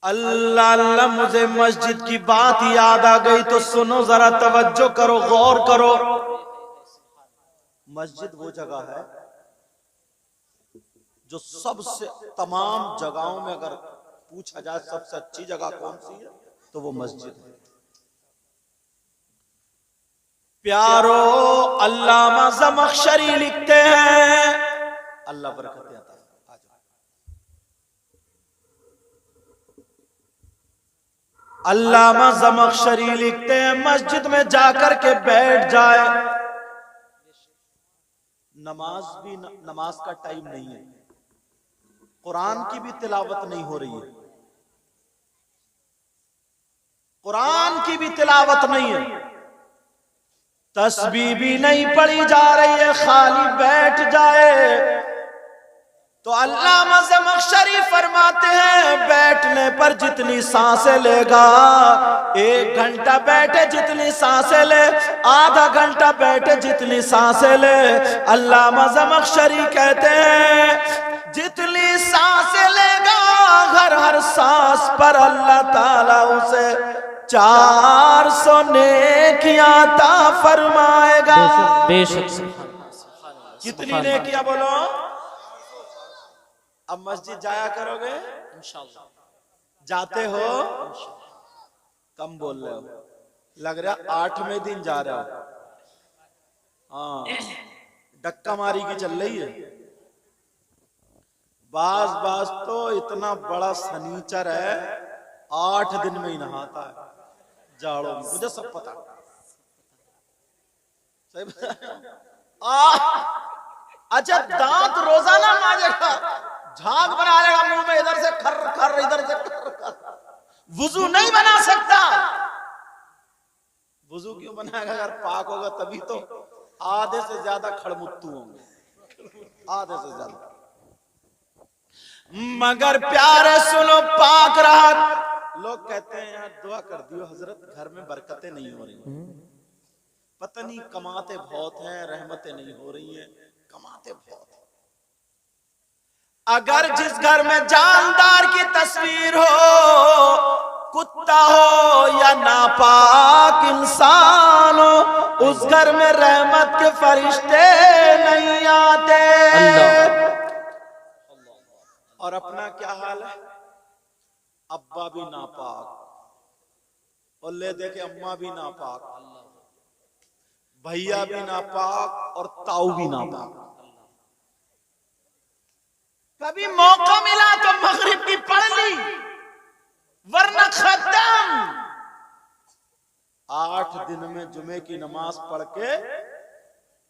अल्लाह अल्लाह, मुझे मस्जिद की बात याद आ गई, तो सुनो जरा, तवज्जो करो, गौर करो। मस्जिद वो जगह है जो सबसे, तमाम जगहों में अगर पूछा जाए सबसे अच्छी जगह कौन सी है, तो वो मस्जिद है। प्यारो, अल्लामा ज़मख़शरी लिखते हैं, अल्लाह बरकत अता फरमाए। अल्लामा ज़मख़शरी लिखते हैं, मस्जिद में जाकर के बैठ जाए, नमाज का टाइम नहीं है, कुरान की भी तिलावत नहीं हो रही है, कुरान की भी तिलावत नहीं है, तस्बीह भी नहीं पढ़ी जा रही है, खाली बैठ जाए, तो अल्लामा ज़मख़शरी फरमाते हैं, बैठने पर जितनी सांसें लेगा, 1 घंटा बैठे जितनी सांसें ले, आधा घंटा बैठे जितनी सांसें ले, अल्लामा ज़मख़शरी कहते हैं जितनी सांसें लेगा, हर सांस पर अल्लाह ताला उसे 400 नेकियां अता फरमाएगा। बेशक। कितनी नेकियां बोलो? अब मस्जिद जाया करोगे इंशाअल्लाह? जाते हो? कम बोल रहे हो, लग रहा 8वें दिन जा रहे हो। हाँ, डक्का मारी की चल रही है। बाज तो इतना बड़ा सनीचर है, 8 दिन में ही नहाता है जाड़ों में, मुझे सब पता। सही बताया? अच्छा, दांत रोजाना मांजेगा, झाग बना लेगा मुंह में, इधर से खर खर, इधर से खर खर, वुजू नहीं बना सकता। वुजू क्यों बनाएगा? अगर पाक होगा तभी तो। आधे से ज्यादा खड़मुत्तू होंगे, आधे से ज्यादा। मगर प्यारे सुनो, पाक रहा। लोग कहते हैं यार दुआ कर दियो हजरत, घर में बरकतें नहीं हो रही, पता नहीं कमाते बहुत हैं, रहमतें नहीं हो रही हैं, कमाते बहुत। अगर जिस घर में जानदार की तस्वीर हो, कुत्ता हो या नापाक इंसान हो, उस घर में रहमत के फरिश्ते नहीं आते। और अपना क्या हाल है? अब्बा भी नापाक, और ले देखे अम्मा भी नापाक, भैया भी नापाक, और ताऊ भी नापाक। कभी मौका मिला तो मगरिब की पढ़ ली, वरना खत्म। 8 दिन में जुमे की नमाज पढ़ के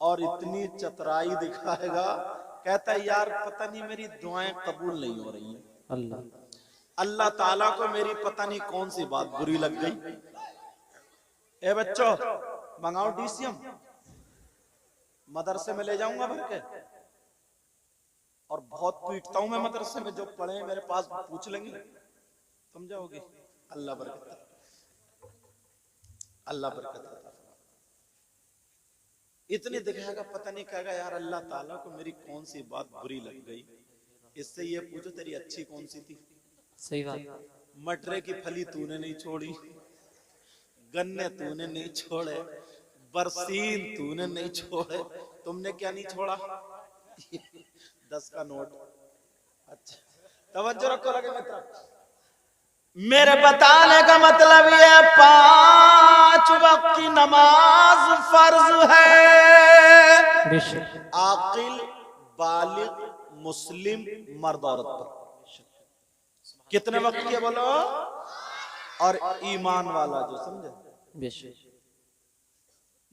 और इतनी चतराई दिखाएगा, कहता है यार पता नहीं मेरी दुआएं कबूल नहीं हो रही हैं, अल्लाह ताला को मेरी पता नहीं कौन सी बात बुरी लग गई। ए बच्चों, मंगाओ डीसीएम, मदरसे में ले जाऊंगा भर के, और बहुत पीटता हूं मैं मदरसे में, जो पढ़े मेरे पास पूछ लेंगे, समझाओगे? अल्लाह बरकत, अल्लाह बरकत। इतनी दिखाएगा, पता नहीं कहेगा यार अल्लाह ताला को मेरी कौन सी बात बुरी लग गई। इससे ये पूछो तेरी अच्छी कौन सी थी? सही बात। मटरे की फली तूने नहीं छोड़ी, गन्ने तूने नहीं छोड़े, बरसीन तूने नहीं छोड़े, तुमने क्या नहीं छोड़ा? 10 का नोट। अच्छा, तवज्जो रखो लगे मित्र। मेरे बताने का मतलब ये, 5 वक्त की नमाज फर्ज है, आकिल बालिग मुस्लिम मर्द औरत पर। कितने वक्त के बोलो? और ईमान वाला जो समझे।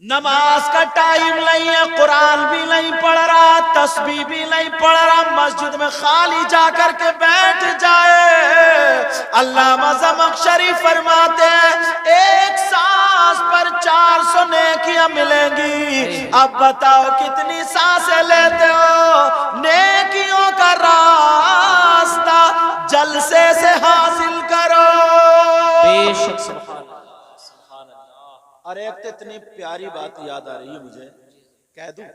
नमाज का टाइम नहीं है, कुरान भी नहीं पढ़ रहा, तस्बीह भी नहीं पढ़ रहा, मस्जिद में खाली जाकर के बैठ जाए। अल्लामा ज़मख़शरी फरमाते हैं 1 सांस पर 400 नेकियां मिलेंगी। अब बताओ कितनी सांसें लेते हो? नेकियों का रास्ता जलसे से हासिल करो। बेशक। और एक तो इतनी प्यारी बात याद आ रही है मुझे, कह दूं?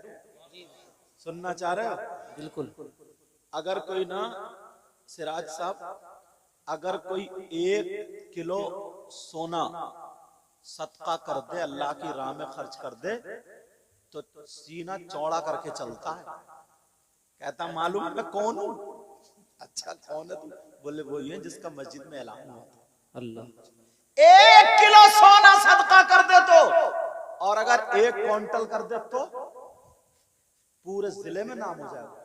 सुनना चाह रहे हो? बिल्कुल। अगर कोई ना, सिराज साहब, अगर कोई 1 किलो सोना सदका कर दे, अल्लाह की राह में खर्च कर दे, तो सीना चौड़ा करके चलता है। कहता मालूम है मैं कौन हूं? अच्छा कौन है तू? बोले वो ये जिसका मस्जिद में ऐलान हुआ था। अल्लाह 1 किलो सोना सदका कर दे तो, और अगर 1 क्विंटल कर दे तो पूरे जिले में नाम हो जाएगा।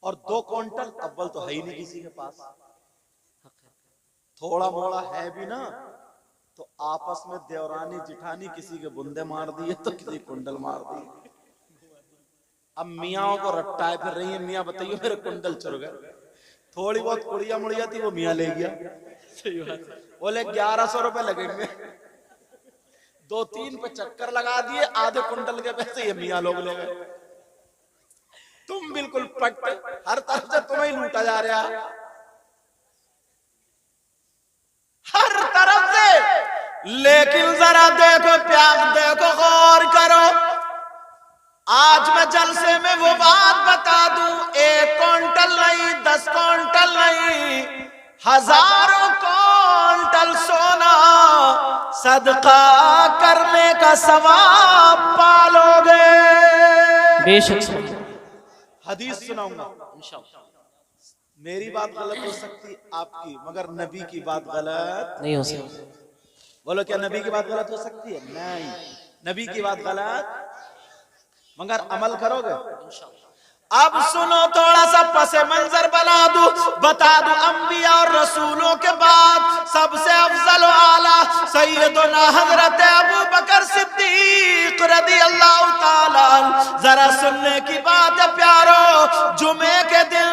और 2 क्विंटल अव्वल तो है ही नहीं किसी के पास, थोड़ा मोड़ा है भी ना तो आपस में देवरानी जिठानी किसी के बुंदे मार दिए तो किसी कुंडल मार दिए। अब मियाँ को रट्टाए फिर रही है, मियाँ बताइए मेरे कुंडल चुर गए। थोड़ी बहुत कुड़िया मुड़िया थी वो मियाँ ले गया। बोले 1100 रुपए लगेंगे, 2-3 पे चक्कर लगा दिए, आधे कुंडल के पैसे ये मियाँ लोग ले गए। तुम बिल्कुल पट, हर तरफ से तुम्हें ही लूटा जा रहा है, हर तरफ से। लेकिन जरा देखो प्यार, देखो गौर करो। आज मैं जलसे में वो बात बता दूं, 1 क्विंटल नहीं, 10 क्विंटल नहीं, हजारों क्विंटल सोना सदका करने का सवाब पालोगे। बेशक हदीस सुनाऊंगा इंशाअल्लाह। मेरी बात गलत हो सकती आपकी, मगर नबी की बात गलत नहीं हो सकती। बोलो क्या नबी की बात गलत हो सकती है? नहीं, नबी की बात गलत, मगर अमल करोगे। अब सुनो थोड़ा सा पसे मंजर बना दूं, बता दूं अंबिया और रसूलों के बाद सबसे अफजल आला सैयदना हजरत अबू बकर सिद्दीक रदी अल्लाह ताला। जरा सुनने की बात है प्यारो, जुमे के दिन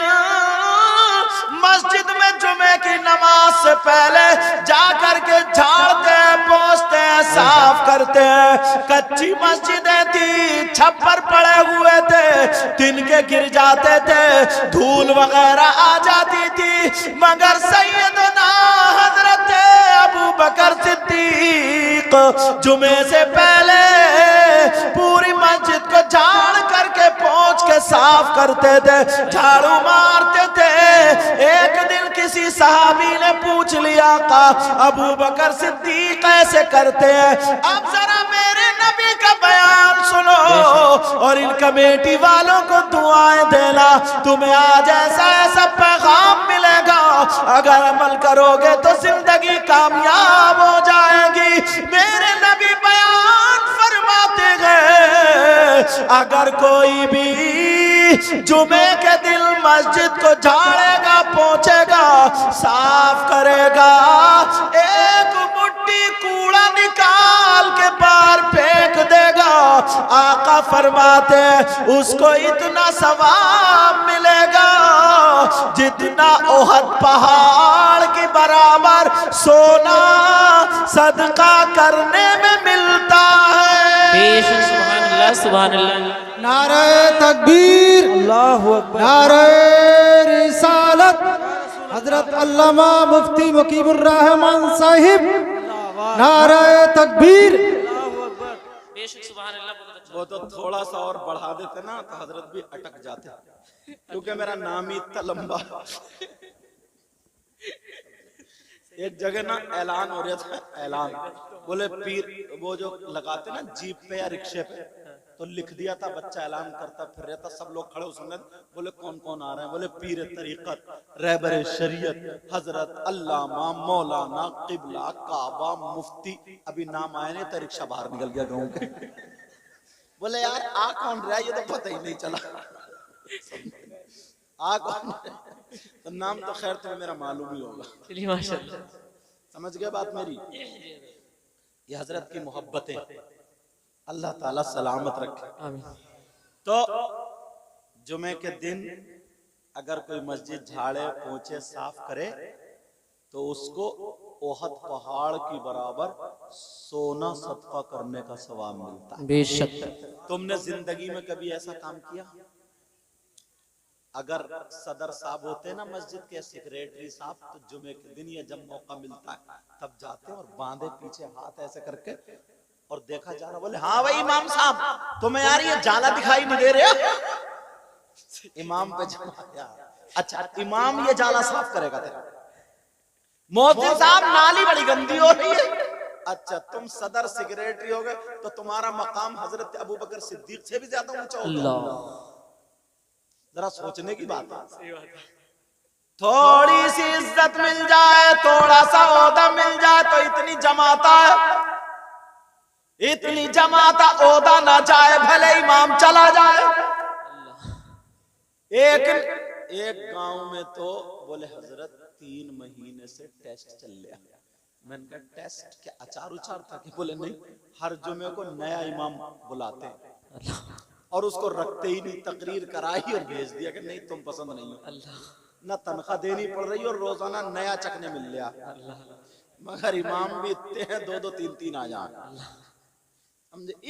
मस्जिद में जुमे की नमाज से पहले जाकर के झाड़ते, पोंछते, साफ करते। कच्ची मस्जिदें थी, छप्पर पड़े हुए थे, तिनके गिर जाते थे, धूल वगैरह आ जाती थी, मगर सैयदना हजरत अबू बकर सिद्दीक जुमे से पहले पूरी मस्जिद को झाड़ करके पोंछ के साफ करते थे, झाड़ू मारते थे। एक दिन किसी सहाबी ने पूछ लिया का अबू बकर सिद्दीक कैसे करते हैं? अब जरा मेरे नबी का बयान सुनो और इन कमेटी वालों को दुआएं देना, तुम्हें आज ऐसा ऐसा पैगाम मिलेगा, अगर अमल करोगे तो जिंदगी कामयाब हो जाएगी। मेरे नबी बयान फरमाते गए, अगर कोई भी जुमे के दिन मस्जिद को झाड़ेगा, पोंछेगा, साफ करेगा, एक मुट्ठी कूड़ा निकाल के बाहर फेंक देगा, आका फरमाते उसको इतना सवाब मिलेगा जितना ओहद पहाड़ के बराबर सोना सदका करने में मिलता है। बेशक सुभान अल्लाह, सुभान अल्लाह। नारे तकबीर, अल्लाहु अकबर। नारे रिसालत, हजरत अल्लामा मुफ्ती मुकीबुर रहमान साहिब, नारे तकबीर। बेशक सुभान अल्लाह। बहुत अच्छा। वो तो थोड़ा सा और बढ़ा देते ना तो हजरत भी अटक जाते, क्योंकि मेरा नाम ही इतना लंबा। एक जगह ना ऐलान हो रहा था, ऐलान बोले पीर, वो जो लगाते ना जीप पे या रिक्शे पे, तो लिख दिया था, बच्चा ऐलान करता फिर रहता, सब लोग खड़े सुनने। बोले कौन कौन आ रहे हैं? बोले पीर तरीकत, रहबर शरीयत, हजरत अल्लामा मौलाना किबला काबा मुफ्ती। अभी नाम आए नहीं तो रिक्शा बाहर निकल गया गाँव के। बोले यार आ कौन रहा है, ये तो पता ही नहीं चला आ कौन रहा? तो नाम तो खैर तुम्हें मेरा मालूम ही होगा। चलिए माशाअल्लाह, समझ गए बात मेरी? ये हजरत की मोहब्बतें, अल्लाह ताला सलामत रखे। आमीन। तो जुमे के दिन अगर कोई मस्जिद झाड़े, पोंछे, साफ करे तो उसको ओहद पहाड़ की बराबर सोना सदका करने का सवाब मिलता है। बेशक। तुमने जिंदगी में कभी ऐसा काम किया? अगर सदर साहब होते हैं ना मस्जिद के, सेक्रेटरी साहब, तो जुमे के दिन या जब मौका मिलता है तब जाते हैं और बांधे पीछे हाथ ऐसे करके और देखा जा रहा, बोले हाँ भाई इमाम साहब तुम्हें यार ये जाला दिखाई नहीं दे रहे? इमाम पे जमा यार, अच्छा इमाम ये जाला साफ करेगा तेरा, मोहसिन साहब नाली बड़ी गंदी हो रही है। अच्छा तुम सदर सेक्रेटरी हो गए तो तुम्हारा मकाम हजरत अबू बकर सिद्दीक से भी ज्यादा ऊंचा होगा। जरा सोचने की बात है। थोड़ी सी इज्जत मिल जाए, थोड़ा सा ओहदा मिल जाए तो इतनी जमाता है, इतनी जमाता ओहदा ना जाए भले इमाम चला जाए। एक गांव में तो बोले हजरत 3 महीने से टेस्ट चल रहा। मैंने कहा टेस्ट क्या अचार उचार था कि? बोले नहीं, हर जुमे को नया इमाम बुलाते हैं और उसको रखते ही नहीं, तकरीर कराई और भेज दिया कि नहीं तुम पसंद नहीं हो, ना तनख्वाह देनी पड़ रही और रोजाना नया चखने मिल गया। मगर इमाम भी इतने हैं 2-2 3-3 आ जाए।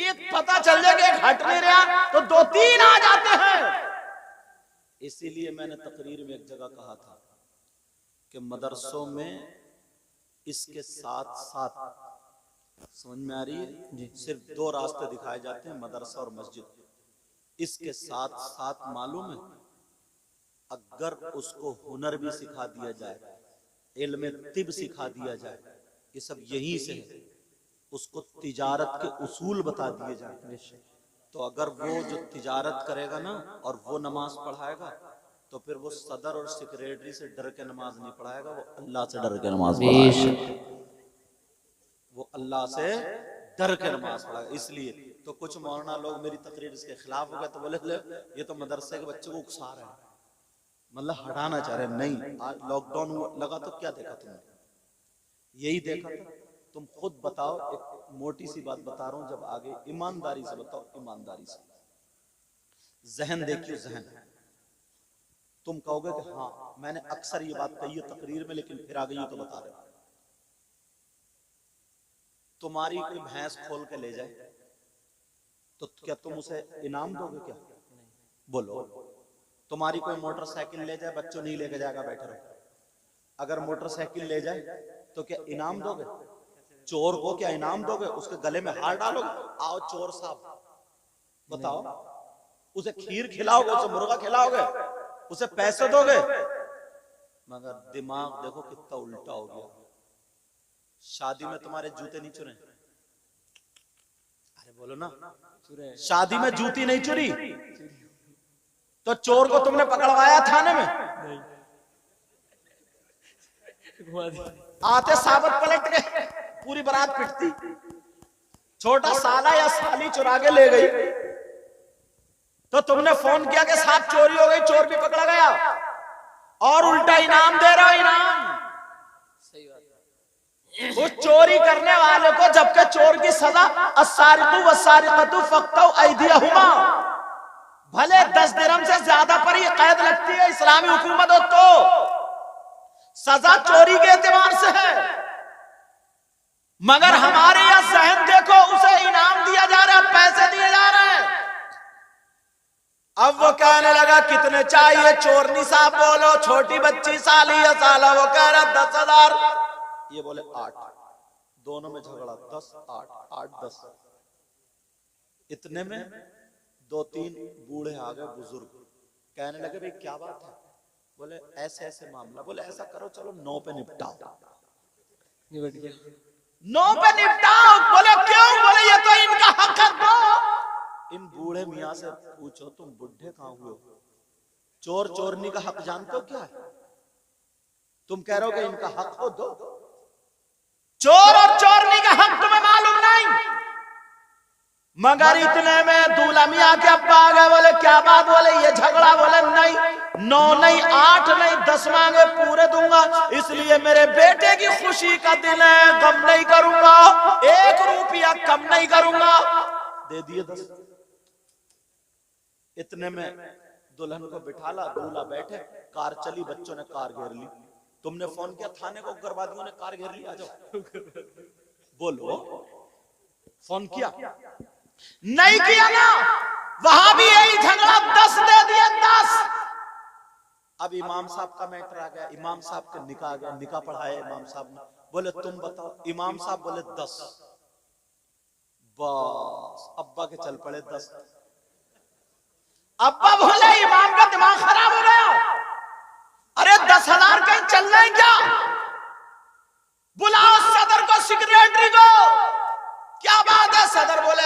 एक पता चल जाए कि एक हट नहीं रहा तो 2-3 आ जाते हैं। इसीलिए मैंने तकरीर में एक जगह कहा था कि मदरसों में इसके साथ साथ, समझ में आ रही है, सिर्फ 2 रास्ते दिखाए जाते हैं, मदरसा और मस्जिद। इसके साथ साथ मालूम है अगर उसको हुनर भी सिखा दिया जाए, इल्म तिब सिखा दिया जाए, ये सब यहीं से है, उसको तिजारत के उसूल बता दिए जाए, तो अगर वो जो तिजारत करेगा ना और वो नमाज पढ़ाएगा तो फिर वो सदर और सेक्रेटरी से डर के नमाज नहीं पढ़ाएगा, वो अल्लाह से डर के नमाज पढ़ाएगा। वो अल्लाह से डर के नमाज पढ़ाएगा। इसलिए तो कुछ मौलाना लोग मेरी तकरीर इसके खिलाफ हो गए तो बोले ये तो मदरसे के बच्चों को उकसा रहे हैं, मतलब हटाना चाह रहे। नहीं, आज लॉकडाउन लगा तो क्या देखा तुमने? यही देखा था। तुम खुद बताओ, एक मोटी सी बात बता रहा हूं, जब आगे ईमानदारी से बताओ, ईमानदारी से जहन देखियो, जहन। तुम कहोगे कि हाँ मैंने अक्सर ये बात कही है तकरीर में, लेकिन फिर आ गई तो बता रहे। तुम्हारी कोई भैंस खोल के ले जाए तो क्या तुम उसे इनाम दोगे क्या? बोलो। तुम्हारी कोई मोटरसाइकिल ले जाए, बच्चों नहीं लेके जाएगा, बैठे रहो। अगर मोटरसाइकिल ले जाए तो क्या इनाम दोगे? चोर को क्या इनाम दोगे? उसके गले में हार डालोगे? आओ चोर साहब बताओ, उसे खीर खिलाओगे, उसे मुर्गा खिलाओगे, उसे पैसे दोगे? मगर दिमाग देखो कितना उल्टा हो गया। शादी में तुम्हारे जूते नहीं चुरे? अरे बोलो ना, शादी में जूती नहीं चुरी तो चोर को तुमने पकड़वाया थाने में? आते साबत पलट गए, पूरी बारात पिटती। छोटा साला या साली चुरा के ले गई तो तुमने फोन किया कि साहब चोरी हो गई, चोर भी पकड़ा गया, और उल्टा इनाम दे रहा हो। इनाम सही बात। उस चोरी करने वाले को, जबकि चोर की सजा अस्सारिकु वस्सारिकतु फक्तौ ऐदियहुमा, भले 10 दिरहम से ज्यादा पर ही कैद लगती है, इस्लामी हुकूमत हो तो सजा चोरी के एतबार से है। मगर हमारे यहां जहन देखो, उसे इनाम दिया जा रहा है, पैसे दिए जा रहे हैं। अब वो कहने लगा कितने चाहिए? चोरनी साहब बोलो, छोटी बच्ची साली या साला, वो कह रहा 10,000, ये बोले 8, दोनों में झगड़ा, 10 8 8 10। इतने में 2-3 बूढ़े आ गए, बुजुर्ग, कहने लगे भाई क्या बात है? बोले ऐसे ऐसे मामला। बोले ऐसा करो, चलो 9 पे निपटाओ। 9 पे निपटाओ। बोले क्यों? बोले ये तो इनका हक है, दो। इन बूढ़े मियाँ से पूछो, तुम बुढ़े कहाँ हुए हो? चोर चोरनी का हक जानते हो क्या है? तुम कह रहे हो कि इनका हक हो, दो। चोर और चोरनी का हक तुम्हें मालूम नहीं। मगर इतने में दूल्हा मियाँ के अब्बा आ गए। बोले क्या बात? बोले ये झगड़ा। बोले नहीं, 9 नहीं, 8 नहीं, 10 मांगे पूरे दूंगा, इसलिए मेरे बेटे की खुशी का दिन है, कम नहीं करूंगा, 1 रुपया कम नहीं करूंगा। दे दिए 10। इतने में दुल्हन को बिठाला, दूल्हा बैठे, कार चली, बच्चों ने कार घेर ली। तुमने फोन किया थाने को, उग्रवादियों ने कार घेर ली, आ जाओ। बोलो, फोन किया? नहीं किया ना। वहां भी यही झगड़ा, 10 दे दिए, 10। अब इमाम साहब का मैटर आ गया, इमाम साहब के निकाह आ गया, निकाह पढ़ाया इमाम साहब ने। बोले तुम बताओ। इमाम साहब बोले 10। बस अब्बा के चल पड़े 10। अब्बा बोले इमाम का दिमाग खराब हो गया, अरे 10,000 कहीं चल रहे क्या?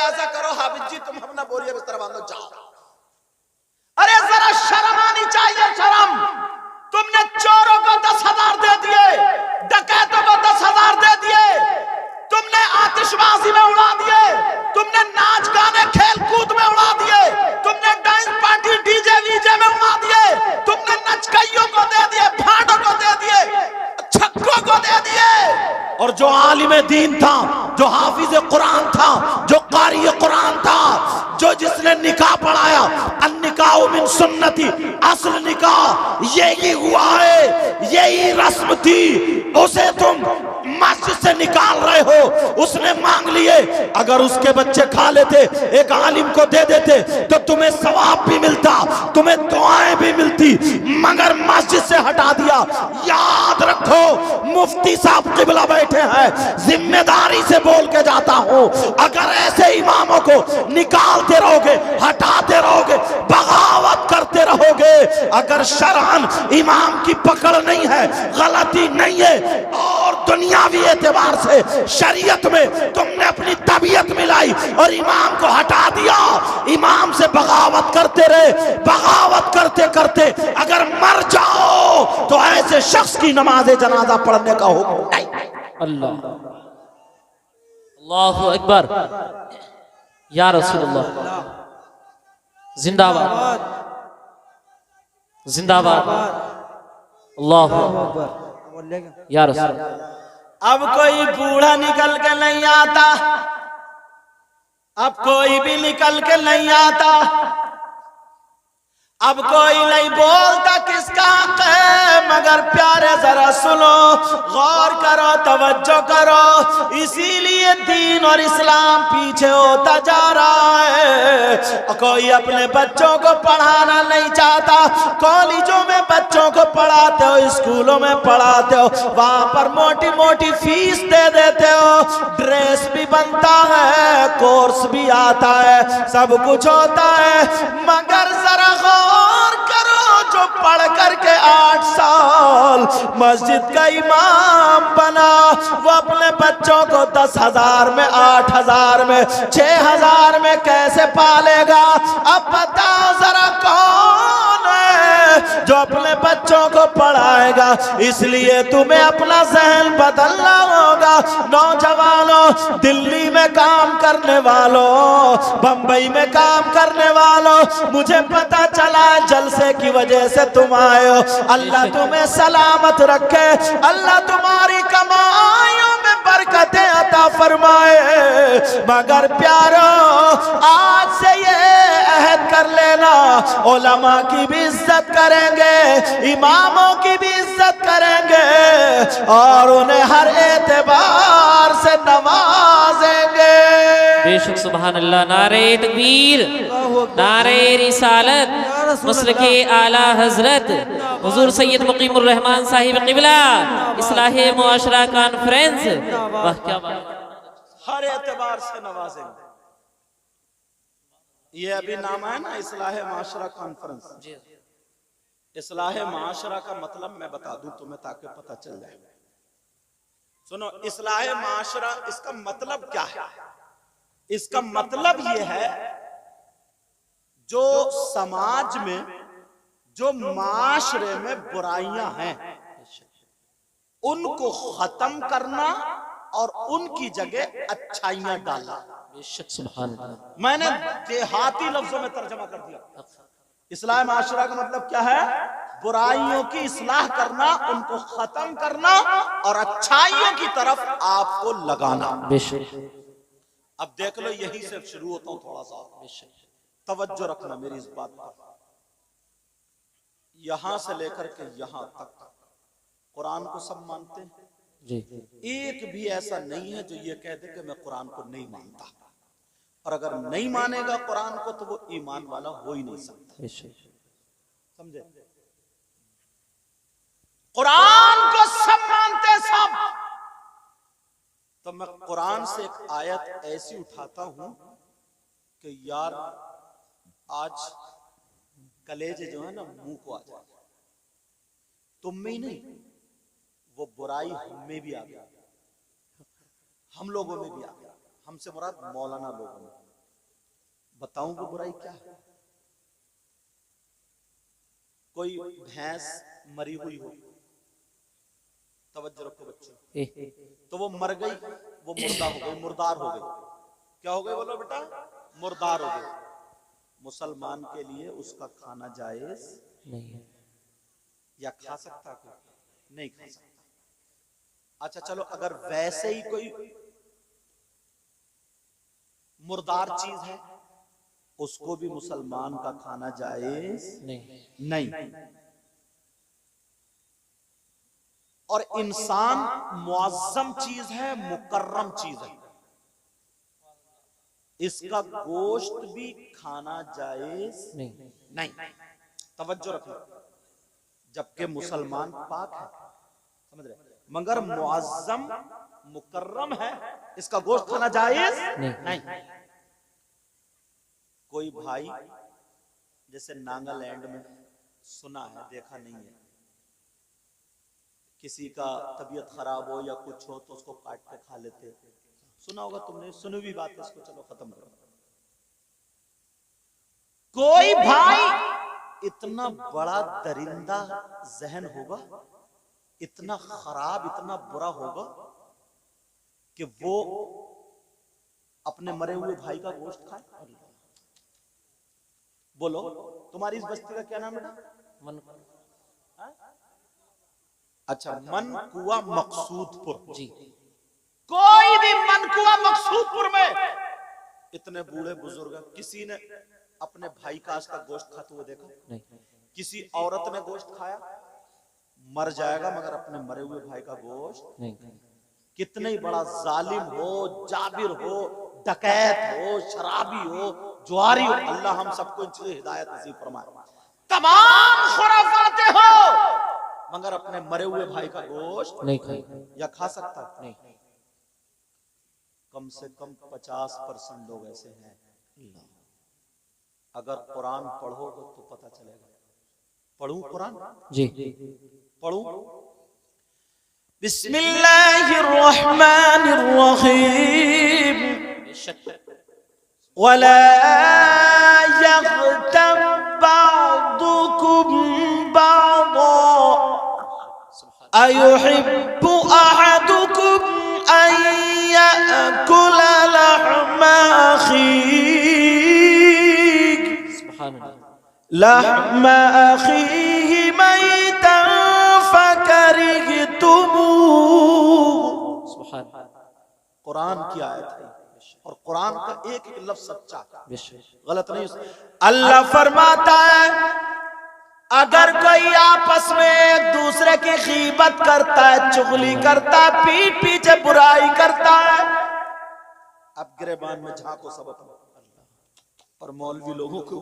ऐसा करो हाफिज जी, तुम अपना बोरिया बिस्तर बांधो, जाओ। अरे जरा शर्म आनी चाहिए, शर्म। तुमने चोरों को 10,000 दे दिए, डकैतों को 10,000 दे दिए, तुमने आतिशबाजी में उड़ा दिए, तुमने नाच गाने खेल कूद में उड़ा दिए, तुमने डांस पार्टी डीजे वीजे में उड़ा दिए, तुमने नचकइयों को दे दिए, भाड़ों को दे दिए, छक्कों को दे दिए। और जो आलिम दीन था, जो हाफिज कुरान था, जो कारी कुरान था, जो जिसने निकाह पढ़ाया, अन्निकाह मिन सुन्नती, असल निकाह यही हुआ है, यही रस्म थी, उसे तुम मस्जिद से निकाल रहे हो। उसने मांग लिए, अगर उसके बच्चे खा लेते, एक आलिम को दे देते, तो तुम्हें सवाब भी मिलता, तुम्हें दुआएं भी मिलती, मगर मस्जिद से हटा दिया। याद रखो, मुफ्ती साहब किबला बैठे हैं, जिम्मेदारी से बोल के जाता हूं, अगर ऐसे इमामों को निकालते रहोगे, हटाते रहोगे, बगावत करते रहोगे, अगर शरअन इमाम की पकड़ नहीं है, गलती नहीं है, और दुनियावी एतबार से शरीयत में तुमने अपनी तबीयत मिलाई और इमाम को हटा दिया, इमाम से बगावत करते रहे, बगावत करते करते अगर मर जाओ तो ऐसे शख्स की नमाज जनाजा पढ़ने का हुक्म नहीं। अल्लाह, अल्लाहु अकबर, या रसूलुल्लाह, जिंदाबाद जिंदाबाद, अल्लाहु अकबर, या रसूल। अब कोई बूढ़ा निकल के नहीं आता, अब कोई भी निकल के नहीं आता, अब कोई नहीं बोलता किसका हक है, मगर प्यारे जरा सुनो, गौर करो, तवज्जो करो, इसीलिए दीन और इस्लाम पीछे होता जा रहा है। कोई अपने बच्चों को पढ़ाना नहीं चाहता, कॉलेजों में बच्चों को पढ़ाते हो, स्कूलों में पढ़ाते हो, वहां पर मोटी मोटी फीस दे देते हो, ड्रेस भी बनता है, कोर्स भी आता है, सब कुछ होता है, मगर जरा और करो, जो पढ़ करके 8 साल मस्जिद का इमाम बना, वो अपने बच्चों को 10,000 में, 8,000 में, 6,000 में कैसे पालेगा? अब बताओ जरा कौन है जो अपने बच्चों को पढ़ाएगा? इसलिए तुम्हें अपना जहन बदलना होगा। नौजवानों, दिल्ली में काम करने वालों, बंबई में काम करने वालों, मुझे पता चला जलसे की वजह से तुम आए हो, अल्लाह तुम्हें सलामत रखे, अल्लाह तुम्हारी कमाइयों में बरकतें अता फरमाए। मगर प्यारो, आज से ये अहद कर लेना, उलमा की भी इज्जत करेंगे, इमामों की भी इज्जत करेंगे, और उन्हें हर एतबार से नवाजेंगे। बेशक सुभान अल्लाह। नारे तकबीर, नारे रिसालत, मसलके आला हजरत हुजूर सैयद मुकीमुर रहमान साहिब क़िबला, इस्लाहे मुआशरा कॉन्फ्रेंस, वाह क्या बात, हर एतबार से नवाजेंगे। ये अभी नाम है ना, इस्लाहे मुआशरा कॉन्फ्रेंस। इस्लाहे मुआशरा का मतलब मैं बता दूं तुम्हें, ताकि पता चल जाए। सुनो, इस्लाहे मुआशरा, इसका मतलब क्या है? इसका मतलब ये है, जो समाज में, जो माशरे में बुराइयां हैं, उनको खत्म करना और उनकी जगह अच्छाइयां डालना। बेशक सुभान अल्लाह। मैंने देहाती लफ्जों में तर्जमा कर दिया। इस्लाह माशरा का मतलब क्या है? बुराइयों की इस्लाह करना, उनको खत्म करना और अच्छाइयों की तरफ आपको लगाना। बेशक। अब देख लो, यही से शुरू होता हूं, थोड़ा सा तवज्जो रखना मेरी इस बात पर। यहां से लेकर के यहां तक कुरान को सब मानते हैं जी। एक भी ऐसा नहीं है जो ये कह दे कि मैं कुरान को नहीं मानता, और अगर नहीं मानेगा कुरान को तो वो ईमान वाला हो ही नहीं सकता। समझे? कुरान को सब मानते, सब। तो मैं कुरान से एक आयत ऐसी उठाता हूं कि यार आज कलेजे जो है ना मुंह को आ जाए। तुम में ही नहीं, वो बुराई हम में भी आ गया, हम लोगों में भी आ गया। हमसे मुराद मौलाना लोगों में। बताऊं कि बुराई क्या है? कोई भैंस मरी हुई हो, तवज्जो रखो बच्चों, तो वो मर गई, वो मुर्दा हो गई, मुर्दार हो गई। क्या हो गई बोलो बेटा? मुर्दार हो गई। मुसलमान के लिए उसका खाना जायज नहीं है। या खा सकता कोई? नहीं खा सकता। अच्छा चलो, अगर वैसे ही कोई मुर्दार चीज है, उसको भी मुसलमान का खाना जायज नहीं। और इंसान मुअज्जम चीज है, मुकर्रम चीज है, इसका गोश्त भी खाना जायज नहीं। तवज्जो रखना, जबकि मुसलमान पाक है, समझ रहे, मगर मुअज्जम मुकर्रम है, इसका गोश्त खाना जायज नहीं। कोई भाई जैसे नागालैंड में, सुना है, देखा नहीं है, किसी का तबीयत खराब हो या कुछ हो तो उसको काट के खा लेते। सुना होगा तुमने, सुनी भी बात है, इसको चलो खत्म करो। कोई भाई इतना बड़ा दरिंदा जहन होगा, इतना खराब, इतना बुरा होगा कि वो अपने मरे हुए भाई का गोश्त खाए? बोलो, तुम्हारी इस बस्ती का क्या नाम है? अच्छा, मनकुआ मकसूदपुर जी। कोई भी मनकुआ मकसूदपुर में इतने बूढ़े बुजुर्ग, किसी ने अपने भाई का आज का गोश्त खाते हुए देखा नहीं? किसी औरत ने गोश्त खाया? मर जाएगा मगर अपने मरे हुए भाई का गोश्त नहीं। कितने ही बड़ा जालिम हो, जाबिर हो, डकैत हो, शराबी हो, जुआरी हो, अल्लाह हम सबको इनसे हिदायत नसीब फरमाए, तमाम खुराफाते हो, मगर अपने मरे हुए भाई का गोश्त नहीं खाए या खा सकता नहीं। कम से कम 50% लोग ऐसे हैं। अगर कुरान पढ़ोगे तो पता चलेगा। पढ़ूं कुरान जी? पढ़ूं? बिस्मिल्लाहिर्रहमानिर्रहीम। वला यग़्तब बअदुकुम बअदा अयुहिब्बु अहदुकुम अन यअकुल लहमा अखीहि मैतन फकरिहतुमूह। कुरान की आयत है और कुरान का एक एक लफ्ज सच्चा, गलत नहीं। अल्लाह फरमाता है, अगर कोई आपस में एक दूसरे की गीबत करता है, चुगली करता है, पीठ पीछे बुराई करता है, अब गिरेबान में झांको सब और मौलवी लोगों को,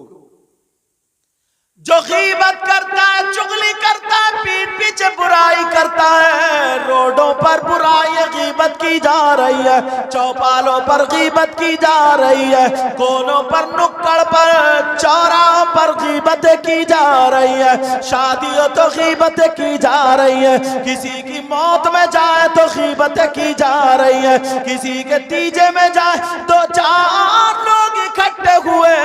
जो गीबत करता है, चुगली करता है, पीठ पीछे बुराई करता है, रोडों पर बुराई गीबत की जा रही है, चौपालों पर गीबत की जा रही है, कोनों पर, नुक्कड़ पर, चौराहों पर गीबतें की जा रही है, शादियों तो गीबतें की जा रही है, किसी की मौत में जाए तो गीबतें की जा रही है, किसी के तीजे में जाए तो 4 लोग इकट्ठे हुए,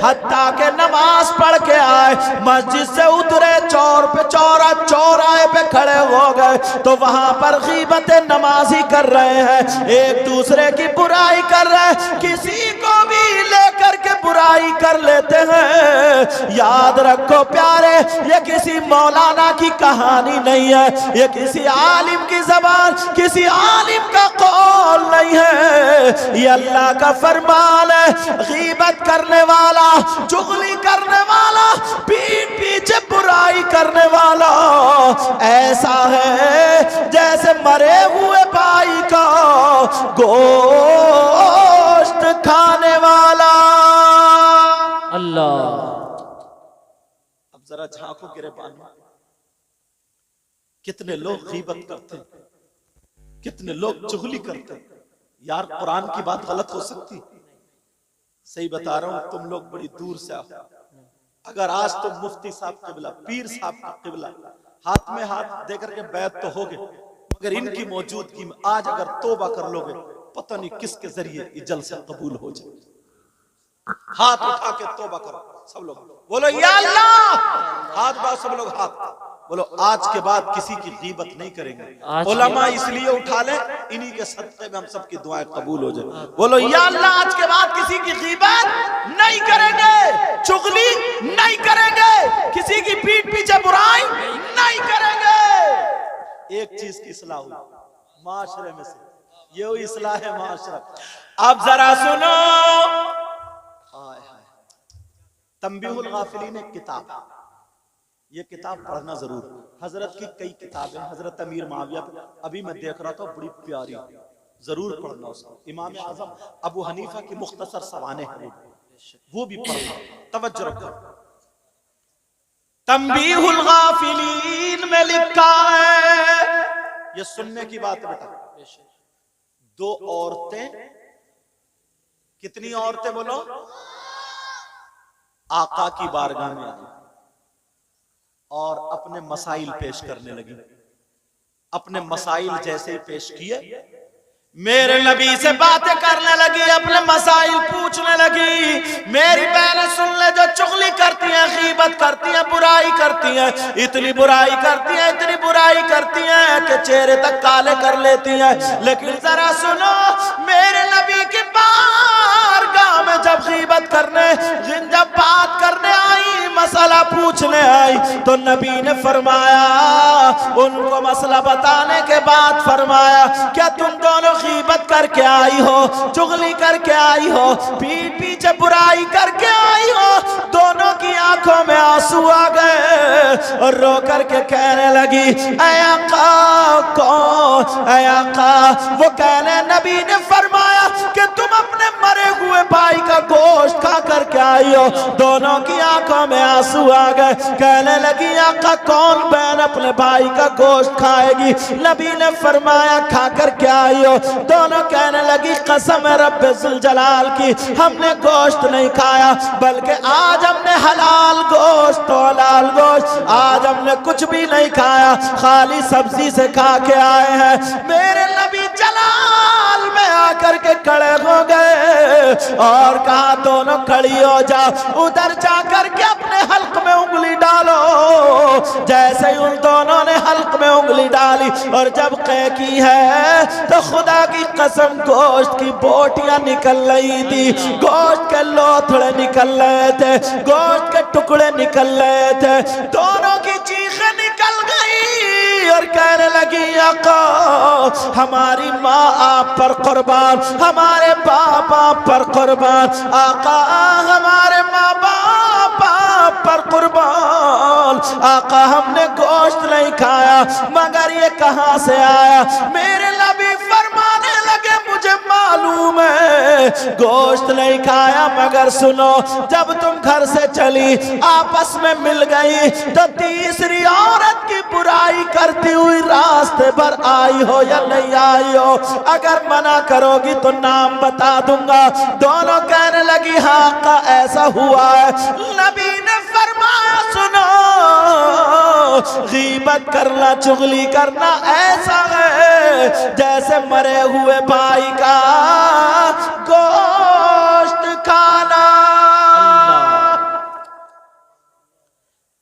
हत्ता के नमाज पढ़ के आए, मस्जिद से उतरे, चौराहे पे खड़े हो गए तो वहां पर गीबतें नमाजी कर रहे हैं, एक दूसरे की बुराई कर रहे हैं, किसी को भी लेकर के बुराई कर लेते हैं। याद रखो प्यारे, ये किसी मौलाना की कहानी नहीं है, ये किसी आलिम की ज़बान, किसी आलिम का कौल नहीं है, ये अल्लाह का फरमान है। गीबत करने वाला, चुगली करने वाला, पीठ पीछे बुराई करने वाला ऐसा है जैसे मरे हुए भाई का गोश्त खाने वाला। अल्लाह। अब जरा झांको गिरेबान में, कितने लोग गीबत करते, कितने लोग चुगली करते। यार कुरान की बात गलत हो सकती? सही बता रहा हूं, तुम लोग बड़ी दूर से आओ। अगर आज तुम मुफ्ती साहब किबला, पीर साहब का किबला हाथ में हाथ देकर के बैत तो होगे, मगर इनकी मौजूदगी में आज अगर तौबा कर लोगे, पता नहीं किसके जरिए ये जलसा कबूल हो जाए। हाथ उठा के तौबा करो सब लोग, बोलो या अल्लाह, हाथ उठाओ सब लोग, हाथ बोलो आज के बाद किसी की गीबत नहीं करेंगे। उलमा इसलिए उठा ले, इन्हीं के सदक़े में हम सबकी दुआएं कबूल हो जाए। बोलो या अल्लाह, आज के बाद किसी की गीबत नहीं करेंगे, चुगली नहीं करेंगे, किसी की पीठ पीछे बुराई नहीं करेंगे। एक चीज की इस्लाह हुई माशरे में से, ये हुई इस्लाह है माशरा। अब जरा सुनो, तंबीहुल गाफिलीन एक किताब, ये किताब पढ़ना जरूर। हजरत की कई किताबें, हजरत अमीर माविया अभी मैं देख रहा था, बड़ी प्यारी, जरूर पढ़ना उसको। इमाम आजम अबू हनीफा की मुख्तसर सवाने हैं, वो भी पढ़ना, तवज्जो रखो। तंबीहुल गाफिलीन में लिखा है, ये सुनने की बात है बेटा। दो औरतें, कितनी औरतें बोलो, आका की बारगाह में आई और अपने मसाइल पेश करने लगी। अपने मसाइल जैसे ही पेश किए, मेरे नबी से बातें करने लगी, अपने मसाइल पूछने लगी। मेरी बहनें सुन ले, जो चुगली करती हैं, गीबत करती हैं, बुराई करती हैं, इतनी बुराई करती हैं, इतनी बुराई करती हैं कि चेहरे तक काले कर लेती हैं। लेकिन जरा सुनो, मेरे नबी की बारगाह में जब गीबत करने, जब बात करने आई, मसला पूछने आई, तो नबी ने फरमाया, उनको मसला बताने के बाद फरमाया, क्या तुम दोनों गीबत करके आई हो, चुगली करके आई हो, पीठ पीछे बुराई करके आई हो? दोनों की आंखों में आंसू आ गए और रो करके कहने लगी, ऐ आका कौन, ऐ आका। वो कहने, नबी ने फरमाया कि तुम अपने मरे हुए भाई का गोश्त खा करके आई हो। दोनों की आंखों में आंसू आ गए, कहने लगी, आका कौन बहन अपने भाई का गोश्त खाएगी? नबी ने फरमाया, खा करके आई हो। दोनों कहने लगी, कसम है रब्बे जुल जलाल की, हमने गोश्त नहीं खाया, बल्कि आज हमने हलाल गोश्त, तो हलाल गोश्त, आज हमने कुछ भी नहीं खाया, खाली सब्जी से खा के आए हैं। मेरे नबी जलाल में आकर के खड़े हो गए और कहा, दोनों खड़ी हो जाओ, उधर जाकर के अपने हल्क में उंगली डालो। जैसे ही उन दोनों ने हल्क में उंगली डाली और जब कह की है, तो खुदा की कसम गोश्त की बोटियां निकल रही थी, गोश्त के लोथड़े निकल रहे थे, गोश्त के टुकड़े निकल रहे थे। दोनों की चीखें निकल गई और कहने लगी, आका हमारी माँ आप पर कुर्बान, हमारे बाप आप पर कुर्बान, आका हमारे माँ बाप आप पर कुर्बान, आका हमने गोश्त नहीं खाया, मगर ये कहां से आया? मेरे नबी फरमाने लगे, मुझे मालूम है गोश्त नहीं खाया, मगर सुनो, जब तुम घर से चली, आपस में मिल गई, तो तीसरी औरत की बुराई करती हुई रास्ते पर आई हो या नहीं आई हो? अगर मना करोगी तो नाम बता दूंगा। दोनों कहने लगी, हाँ का ऐसा हुआ है। नबी ने फरमाया, सुनो, गीबत करना, चुगली करना ऐसा है जैसे मरे हुए भाई का गोश्त खाना।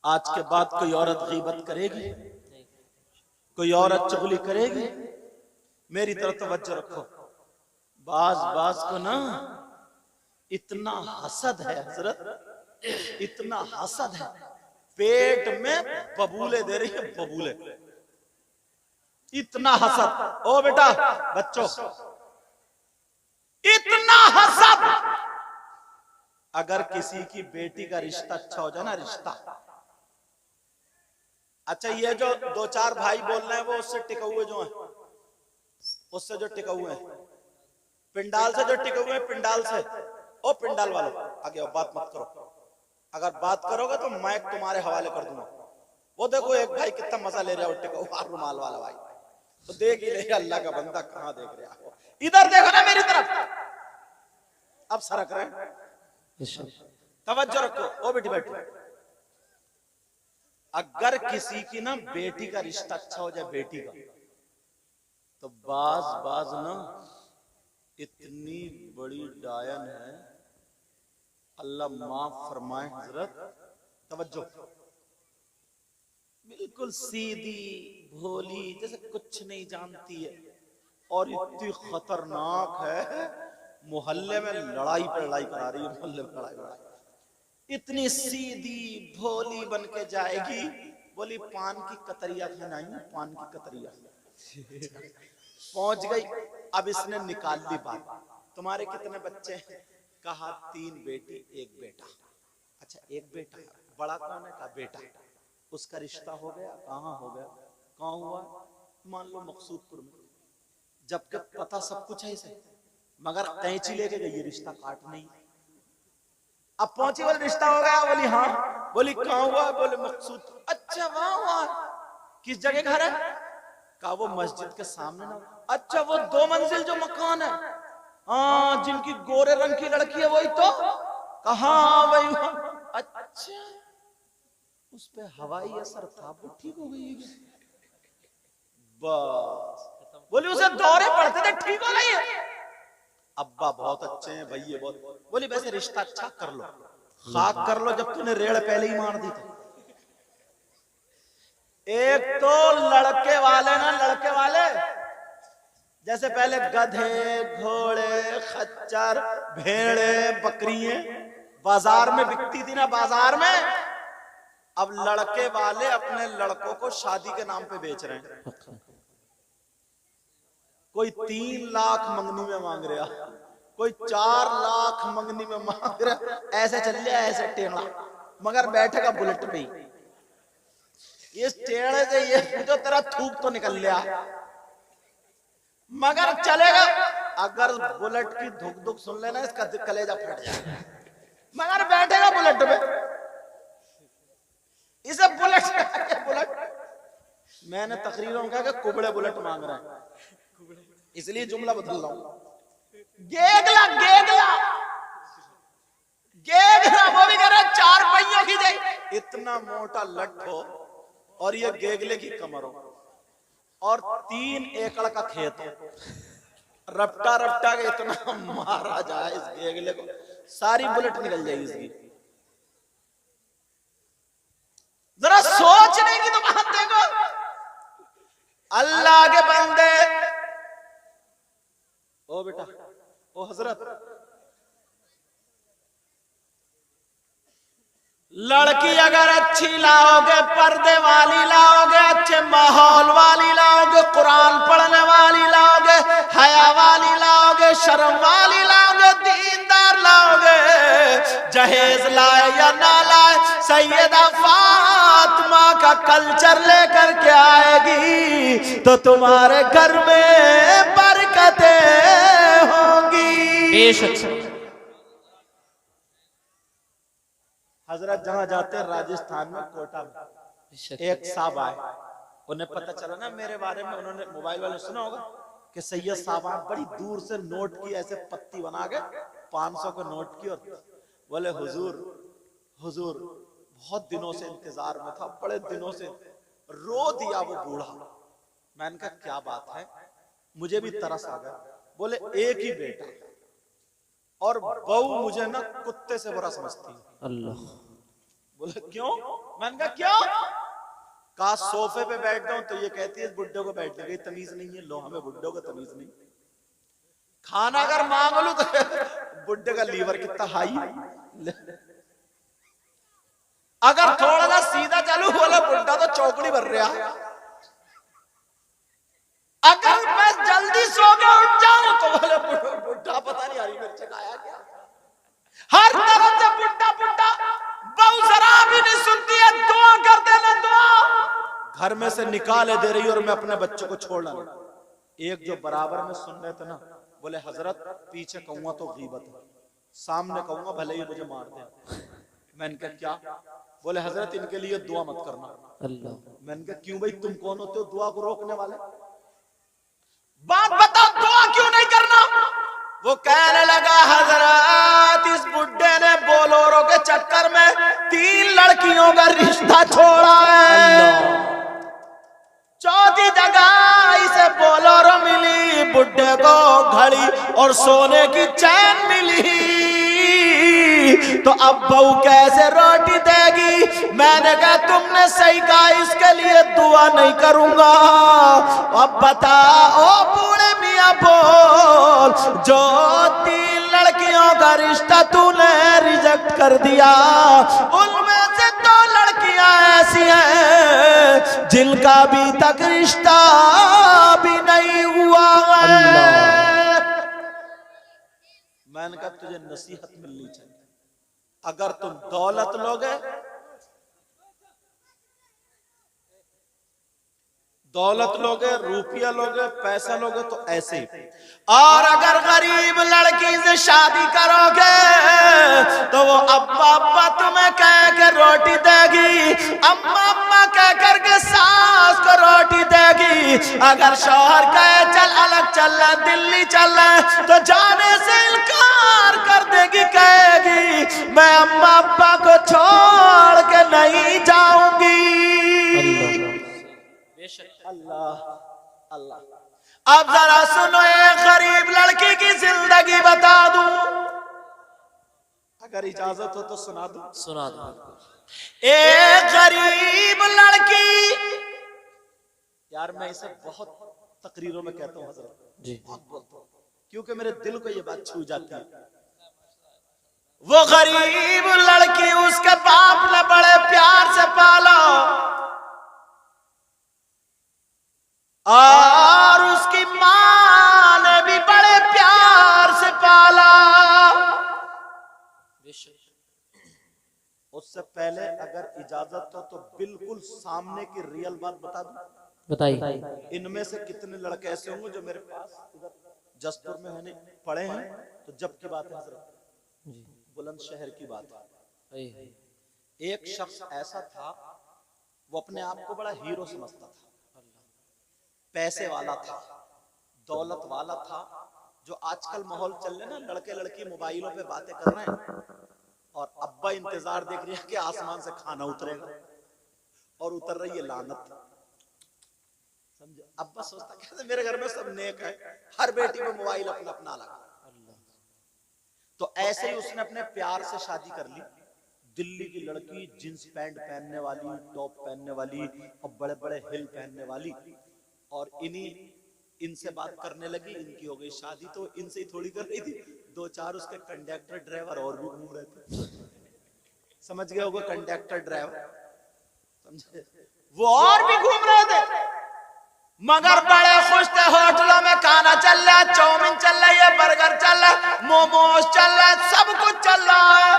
आज के बाद कोई औरत गीबत करेगी, कोई औरत चुगली करेगी, मेरी तरफ तवज्जो रखो। बाज बाज को ना इतना हसद है हजरत, इतना हसद है, पेट में बबूले दे रही है, बबूले, इतना हसद। ओ बेटा बच्चों, इतना हसद। अगर किसी की बेटी का रिश्ता अच्छा हो जाए ना, रिश्ता अच्छा, ये जो दो चार भाई बोल रहे हैं वो उससे टिके हुए जो हैं, उससे जो टिके हुए हैं, पिंडाल से जो टिके हुए हैं, पिंडाल से, ओ पिंडाल वालों आगे आओ, बात मत करो। अगर बात करोगे तो मैं तुम्हारे हवाले कर दूंगा। वो देखो एक भाई कितना मजा ले रहा है, टिका हुआ रुमाल वाला भाई, तो देख ही रहे अल्लाह का बंदा कहां देख रहा है। इधर देखो ना मेरी तरफ, अब सरक रहे, तवज्जो रखो। ओ बेटी बैठो, अगर किसी की ना बेटी का रिश्ता अच्छा हो जाए, बेटी का, तो बाज बाज ना इतनी बड़ी डायन है अल्लाह माफ फरमाए हजरत, तवज्जो, बिल्कुल सीधी भोली, जैसे कुछ नहीं जानती है और इतनी खतरनाक है, मोहल्ले में लड़ाई पे लड़ाई करा रही है, मोहल्ले में लड़ाई। इतनी सीधी भोली बन के जाएगी, बोली पान की कतरिया खाना, पान की कतरिया। पहुंच गई, अब इसने निकाल ली बात, तुम्हारे कितने बच्चे हैं? कहा 3 बेटी 1 बेटा। अच्छा 1 बेटा, बड़ा कौन है? कहा बेटा। उसका रिश्ता हो गया? कहाँ हो गया? कहाँ हुआ? मान लो मकसूदपुर में। जबकि पता सब कुछ है इसे, मगर कैंची लेके गई, रिश्ता काट नहीं। अब पहुंची, बोले रिश्ता हो गया? बोली हाँ। बोली कहाँ हुआ? बोले मकसूद। अच्छा वहां हुआ, किस जगह घर है? कहा वो मस्जिद के सामने ना। अच्छा वो 2 मंजिल जो मकान है, हाँ जिनकी गोरे रंग की लड़की है वही तो? कहा वही। अच्छा उस पे हवाई असर था, वो ठीक हो गई बस। बोली उसे दौरे पड़ते थे, ठीक हो गई है। अब्बा बहुत अच्छे हैं, भैया बहुत। बोली वैसे रिश्ता अच्छा कर लो, खाक कर लो, जब तूने रेड़ पहले ही मार दी थी। एक तो लड़के वाले ना, लड़के वाले जैसे पहले गधे घोड़े खच्चर भेड़े बकरियां बाजार में बिकती थी ना, बाजार में, अब लड़के वाले अपने लड़कों को शादी के नाम पे बेच रहे हैं। कोई 3 लाख मंगनी में मांग रहा, कोई 4 लाख मंगनी में मांग रहा, ऐसे चल लिया ऐसे टेढ़ा, मगर बैठेगा बुलेट पे ही। इस टेढ़े से ये जो तेरा थूक तो निकल लिया, मगर चलेगा। अगर बुलेट की धुक धुक सुन लेना, इसका कलेजा फट जाएगा, मगर बैठेगा बुलेट पे। इसे बुलेट बुलेट, मैंने तकरीरों में कहा कि कुबड़े बुलेट मांग रहे हैं, इसलिए जुमला बदल रहा हूं। गेगला गेगला गेगला, वो भी कह रहा 4 पहियों की जाए, इतना मोटा लट हो और ये गेगले की कमर हो और 3 एकड़ का खेत हो, रपटा रपटा के इतना मारा जाए इस गेगले को, सारी बुलेट निकल जाएगी इसकी। जरा सोचने की तो बात देखो, अल्लाह के बंदे। ओ बेटा, ओ हजरत, लड़की अगर अच्छी लाओगे, पर्दे वाली लाओगे, अच्छे माहौल वाली लाओगे, कुरान पढ़ने वाली लाओगे, हया वाली लाओगे, शर्म वाली लाओगे, दीनदार लाओगे, जहेज लाए या ना लाए, सैयदा फातिमा का कल्चर लेकर के आएगी तो तुम्हारे घर में बरकतें होंगी। बेशक। हजरत जहां जाते हैं राजस्थान में कोटा में, एक साहब आए, उन्हें पता चला ना मेरे बारे में, उन्होंने मोबाइल वाले सुना होगा कि सैयद साहब बड़ी दूर से नोट की ऐसे पत्ती बना के 500 के नोट की, और बोले हुजूर हुजूर बहुत दिनों से इंतजार में था, बड़े दिनों से, रो दिया वो बूढ़ा। मैंने कहा क्या बात है? मुझे भी तरस आ गया। बोले एक ही बेटा और बहू मुझे ना कुत्ते से बुरा समझती है। अल्लाह। बोले क्यों? मैंने कहा क्यों? कहा सोफे पे बैठ जाऊं तो ये कहती है बुड्ढे को बैठने की तमीज नहीं है। लो हमें बुड्ढों को तमीज नहीं। खाना अगर मांग लो तो बुड्ढे का लीवर कितना हाई, अगर थोड़ा सा सीधा चलू बोला बुड्ढा तो चौकड़ी भर रहा। अगर मैं जल्दी सो के उठ जाऊं तो बोले बुड्ढा पता नहीं हरी मिर्च खाया क्या। हर तरफ से बुड्ढा बुड्ढा, बहू जरा भी नहीं सुनती है, दुआ कर देना दुआ। घर में से निकाले दे रही और मैं अपने बच्चों को छोड़ रहा। एक जो बराबर में सुन रहे थे ना, बोले हजरत पीछे कहूंगा तो गीबत है, सामने कहूंगा भले ही मुझे मार दे। मैंने कहा क्या? बोले हजरत इनके लिए दुआ मत करना। अल्लाह। मैंने कहा क्यों भाई, तुम कौन होते हो दुआ को रोकने वाले? बात बताओ दुआ क्यों नहीं करना? वो कहने लगा हजरत इस बुड्ढे ने बोलोरो के चक्कर में 3 लड़कियों का रिश्ता छोड़ा है। चौथी जगह इसे बोलोरो मिली, बुड्ढे को घड़ी और सोने की चैन मिली। तो अब बहू कैसे रोटी देगी? मैंने कहा तुमने सही कहा, इसके लिए दुआ नहीं करूंगा। अब बता ओ बूढ़े मियां बोल, जो 3 लड़कियों का रिश्ता तूने रिजेक्ट कर दिया, उनमें से 2 लड़कियां ऐसी हैं जिनका अभी तक रिश्ता भी नहीं हुआ है। मैंने कहा तुझे नसीहत मिलनी चाहिए, अगर तुम दौलत लोगे, रुपया लोगे, पैसा लोगे तो ऐसे ही, और अगर गरीब लड़की से शादी करोगे तो वो अब्बा अब्बा तुम्हें कह के रोटी देगी, अम्मा अम्मा कह करके सास को रोटी देगी। अगर शौहर कहे चल अलग चल रहा, दिल्ली चल रहा, तो जाने से इनकार कर देगी, कहेगी मैं अम्मा अब्बा को छोड़ के नहीं जाऊंगी। अल्लाह अल्लाह। अब जरा सुनो, एक गरीब लड़की की जिंदगी बता दूं, अगर इजाजत हो तो सुना दूं। सुना दो। एक गरीब लड़की, यार मैं इसे बहुत तकरीरों में कहता हूं हजरत जी, क्योंकि मेरे दिल को ये बात छू जाती है। वो गरीब लड़की, उसके बाप ने बड़े प्यार से पाला और उसकी मां ने भी बड़े प्यार से पाला। उससे पहले अगर इजाजत हो तो बिल्कुल सामने की रियल बात बता दूं। बताइए। इनमें से कितने लड़के ऐसे होंगे जो मेरे पास इधर जसपुर में है पढ़े हैं, तो जब की बात है हजरत, बुलंदशहर की बात है। एक शख्स ऐसा था, वो अपने आप को बड़ा हीरो समझता था, पैसे वाला था, दौलत वाला था। जो आजकल माहौल चल रहा है ना, लड़के लड़की मोबाइलों पे बातें कर रहे हैं और अब्बा इंतजार देख रही है कि आसमान से खाना उतरेगा, और उतर रही है लानत। समझे? अब्बा सोचता कैसे मेरे घर में सब नेक है, हर बेटी को मोबाइल अपना अपना लगा। तो ऐसे ही उसने अपने प्यार से शादी कर ली। दिल्ली की लड़की, जींस पैंट पहनने वाली, टॉप पहनने वाली और बड़े बड़े हिल पहनने वाली, और इनसे बात करने लगी। इनकी हो गई शादी, तो इनसे ही थोड़ी कर रही थी, 2-4 उसके कंडक्टर ड्राइवर और भी घूम रहे थे। समझ गए होगा कंडक्टर ड्राइवर, समझे? वो और भी घूम रहे थे, मगर बड़े खुश थे। होटलों में खाना चल रहा है, चाउमीन चल रही है, बर्गर चल रहा है, मोमोज चल रहा है, सब कुछ चल रहा है।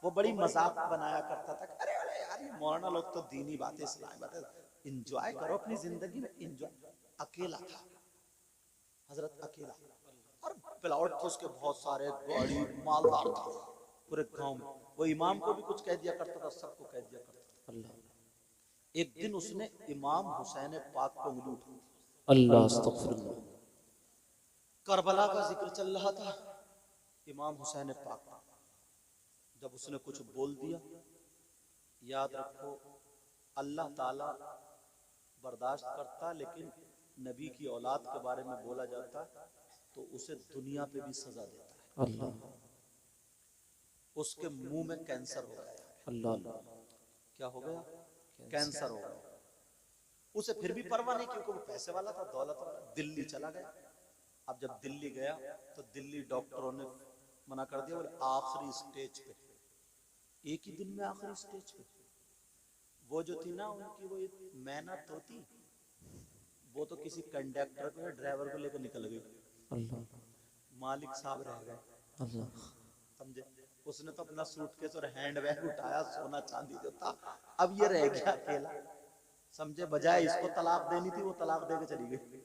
वो बड़ी मजाक बनाया करता था, अरे अरे यार ये मौलाना लोग तो दीनी बातें, इस्लामी बातें, एंजॉय करो अपनी जिंदगी में, एंजॉय। अकेला था हजरत, अकेला, और प्लॉट थे उसके बहुत सारे, गाड़ी मालदार था पूरे गांव में। वो इमाम को भी कुछ कह दिया करता था, सबको कह दिया करता था। एक दिन उसने इमाम हुसैन पाक को उंगली उठाई। अल्लाह अस्तगफिरुल्लाह। करबला का जिक्र चल रहा था, इमाम हुसैन पाक जब उसने कुछ बोल दिया, याद रखो अल्लाह ताला बर्दाश्त करता, लेकिन नबी की औलाद के बारे में बोला जाता तो उसे दुनिया पे भी सजा देता है। अल्लाह। उसके मुंह में कैंसर हो गया। अल्लाह। क्या हो गया? कैंसर हो गया। उसे फिर भी परवाह नहीं, क्योंकि वो पैसे वाला था, दौलत वाला। दिल्ली चला गया। अब जब दिल्ली गया तो दिल्ली डॉक्टरों ने मना कर दिया, बोले आखिरी स्टेज पे, एक ही दिन में आखिरी स्टेज पे। वो जो थी ना उनकी, वो मैना तोती, वो तो किसी कंडक्टर को, ड्राइवर को लेकर निकल गई। अल्लाह। मालिक साहब रह गए। अल्लाह। समझे? उसने तो अपना सूटकेस और हैंड बैग उठाया, सोना चांदी जो था, अब ये रह गया अकेला। समझे? बजाय इसको तलाक देनी थी, वो तलाक देके चली गई।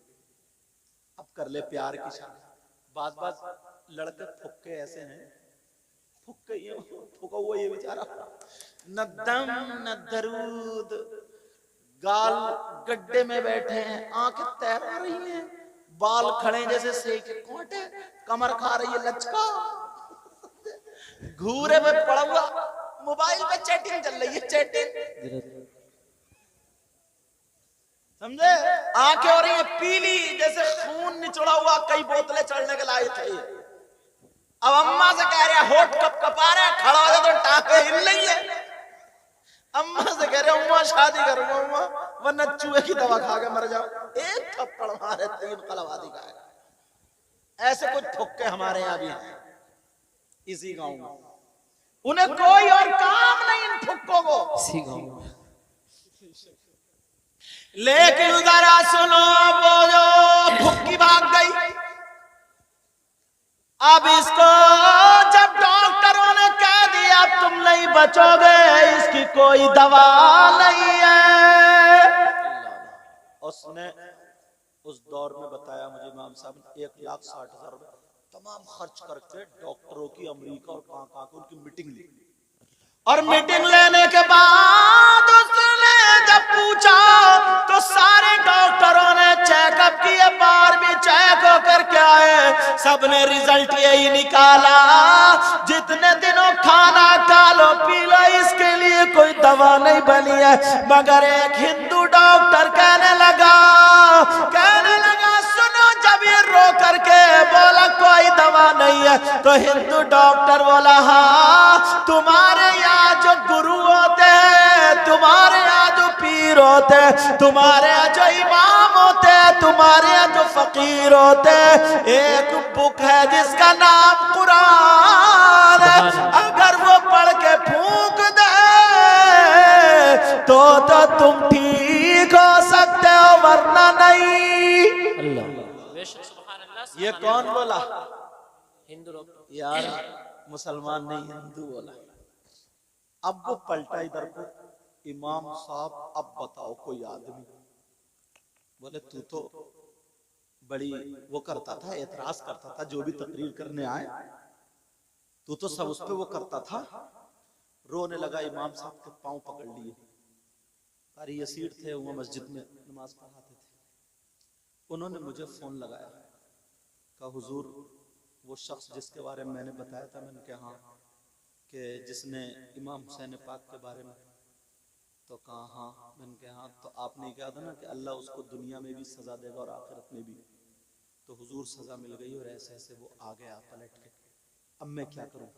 अब कर ले प्यार की शादी। बात बात लड़के फुक्के ऐसे हैं, फुक्के ये फुका हुआ ये बेचारा, न दम न दरूद, गाल गड्ढे में बैठे हैं, आंखें तैरा रही हैं, बाल खड़े जैसे सेक के कोटे, कमर खा रही है लचका, घूरे में पड़ा हुआ, मोबाइल पे चैटिंग चल रही है, चैटिंग। समझे? आंखें हो रही है पीली जैसे खून निचोड़ा हुआ, कई बोतलें चढ़ने के लायक है ये। अब अम्मा से कह रहे होठ कप कपा रहे, खड़ा हो जाए तो टांगे हिल रही है। अम्मा से कह रहे अम्मा शादी करूंगा अम्मा, वरना चूहे की दवा खा के मर जाओ। एक थप्पड़ मारे 3 कलवादी का। ऐसे कुछ फुक्के हमारे यहाँ भी हैं इसी गांव में, उन्हें कोई और काम नहीं इन फुक्कों को। इसी गांव में। लेकिन जरा सुनो, वो जो फुक्की भाग गई, अब इसको जब डॉक्टरों ने कह दिया तुम नहीं बचोगे, इसकी कोई दवा नहीं है। उसने उस दौर में बताया मुझे इमाम साहब ने 1,60,000 रुपए तमाम खर्च करके डॉक्टरों की अमेरिका और कहां की उनकी मीटिंग ली। और मीटिंग लेने के बाद उसने जब पूछा तो सारे डॉक्टरों ने चेकअप किए, बार भी चेक होकर के आए, सबने रिजल्ट यही निकाला जितने दिनों खाना खा लो पी लो इसके लिए कोई दवा नहीं बनी है। मगर एक हिंदू डॉक्टर कहने लगा सुनो, जब ये रो करके बोला कोई दवा नहीं है, तो हिंदू डॉक्टर बोला हाँ, तुम्हारे यहाँ जो गुरु होते हैं, तुम्हारे यहाँ जो पीर होते हैं, तुम्हारे यहाँ जो इमाम होते हैं, तुम्हारे यहाँ जो फकीर होते हैं, एक बुक है जिसका नाम कुरान है, अगर वो पढ़ के फूंक दे तो तुम ठीक हो सकते हो, वरना नहीं। ये कौन बोला? हिंदू डॉक्टर। यार मुसलमान नहीं, हिंदू बोला। अब वो पलटा इधर को, इमाम साहब अब बताओ कोई आदमी, बोले तू तो बड़ी वो करता था, एतराज करता था जो भी तकरीर करने आए, तू तो सब उस पे वो करता था। रोने लगा, इमाम साहब के पांव पकड़ लिए। कारी यसीर थे, वो मस्जिद में नमाज पढ़ाते थे। उन्होंने मुझे फोन लगाया, कहा हुजूर वो शख्स जिसके बारे में मैंने बताया था, मैंने कहा हाँ, कि जिसने इमाम हुसैन पाक के बारे में, तो कहा हाँ। मैंने कहा हाँ, तो आपने कहा था ना कि अल्लाह उसको दुनिया में भी सजा देगा और आखिरत में भी, तो हुजूर सजा मिल गई और ऐसे ऐसे वो आ गया पलट के, अब मैं क्या करूं?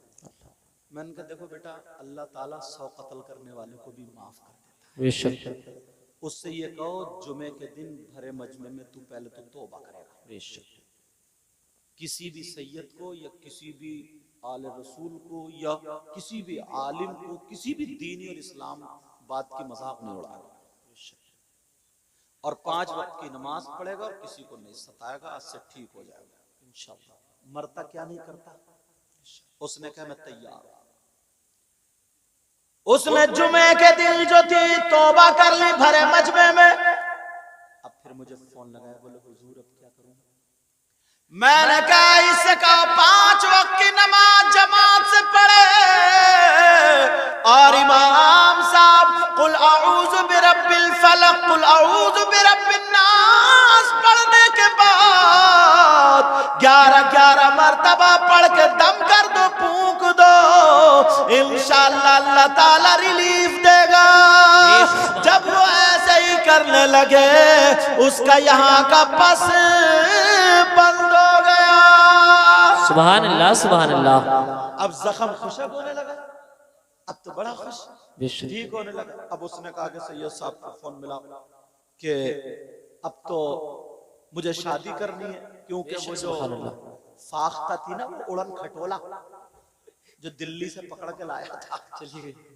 मैंने कहा देखो बेटा, अल्लाह ताला 100 कत्ल करने वाले को भी माफ कर देता है। उससे ये कहो जुमे के दिन भरे मजमे में तू पहले तो तौबा करेगा। किसी भी सैयद को या किसी भी आले रसूल को या किसी भी आलिम को किसी भी दीनी और इस्लाम बात की मजाक नहीं उड़ाएगा, और 5 वक्त की नमाज पढ़ेगा और किसी को नहीं सताएगा, आज से ठीक हो जाएगा इंशाअल्लाह। मरता क्या नहीं करता? उसने कहा मैं तैयार हूं। उसने जुमे के दिन जो थी तौबा कर ली भरे मजमे में। अब फिर मुझे फोन लगाया, बोले हुजूर अब क्या करूं? मैंने कहा इससे कहो 5 वक्त की नमाज जमात से पढ़े, और इमाम साहब कुल अऊज़ु बिरब्बिल फलक कुल अऊज़ु बिरब्बिन नास पढ़ने के बाद 11 मरतबा पढ़ के दम कर दो, फूंक दो, इंशाअल्लाह अल्लाह ताला रिलीफ देगा। जब वो ऐसे ही करने लगे, उसका यहाँ का पस बंद हो गया। सुभान अल्लाह, सुभान अल्लाह। अब जख्म खुशक होने लगा, अब तो बड़ा खुश ठीक होने लगा। अब उसने कहा कि सैयद साहब को फोन मिला कि अब तो मुझे शादी करनी है, क्योंकि वो जो फाख्ता थी ना, वो उड़न खटोला जो दिल्ली से पकड़ के लाया था,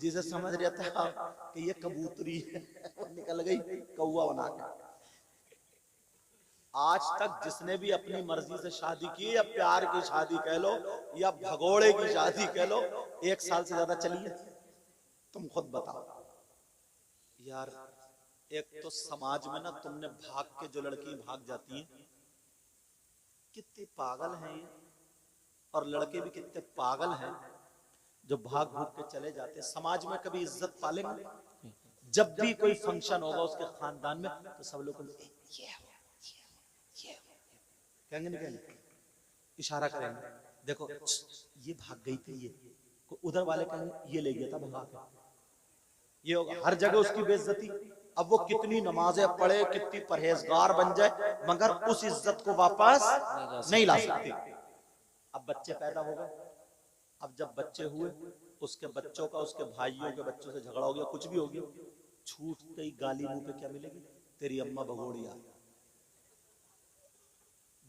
जिसे समझ रहा था कि ये कबूतरी है, निकल गई कौवा बना के। आज तक जिसने भी अपनी मर्जी से शादी की, या प्यार की शादी कह लो या भगोड़े की शादी कह लो, 1 साल से ज्यादा चली है? तुम खुद बताओ यार। एक तो समाज में ना तुमने भाग के जो लड़की भाग जाती है, कितने पागल हैं ये, और लड़के भी कितने पागल हैं जो भाग भूग के चले जाते। समाज में कभी इज्जत पालेंगे? जब भी कोई फंक्शन होगा उसके खानदान में, तो सब लोग कहेंगे नहीं, कहेंगे इशारा करेंगे, देखो ये भाग गई थी, ये उधर वाले कहेंगे ये ले गया था भगा के। ये होगा हर जगह उसकी बेइज्जती। अब वो कितनी नमाजें पढ़े, कितनी परहेजगार बन जाए, मगर उस इज्जत को वापस नहीं ला सकते। अब बच्चे पैदा हो गए, अब जब बच्चे हुए उसके बच्चों का उसके भाइयों के बच्चों से झगड़ा हो गया, कुछ भी हो गया, छूट गई गाली मुंह पे क्या मिलेगी, तेरी अम्मा भगोड़िया।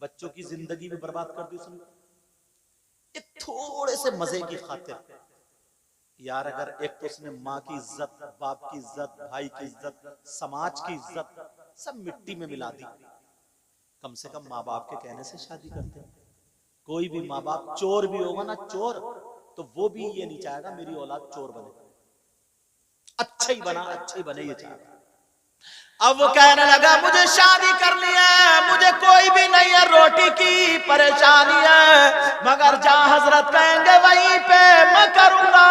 बच्चों की जिंदगी भी बर्बाद कर दी उसने थोड़े से मजे की खातिर। यार अगर एक तो उसने माँ की इज्जत, बाप की इज्जत, भाई की इज्जत, समाज की इज्जत सब मिट्टी में मिला दी, कम से कम माँ बाप के कहने से शादी करते। कोई भी माँ बाप चोर भी होगा ना, चोर, तो वो भी ये नहीं चाहेगा मेरी औलाद चोर बने, अच्छा ही बना, अच्छा ही बने ये चाहेगा। अब वो कहने लगा मुझे शादी करनी है, मुझे कोई भी नहीं है, रोटी की परेशानी है, मगर जहां हजरत कहेंगे वहीं पे मैं करूंगा।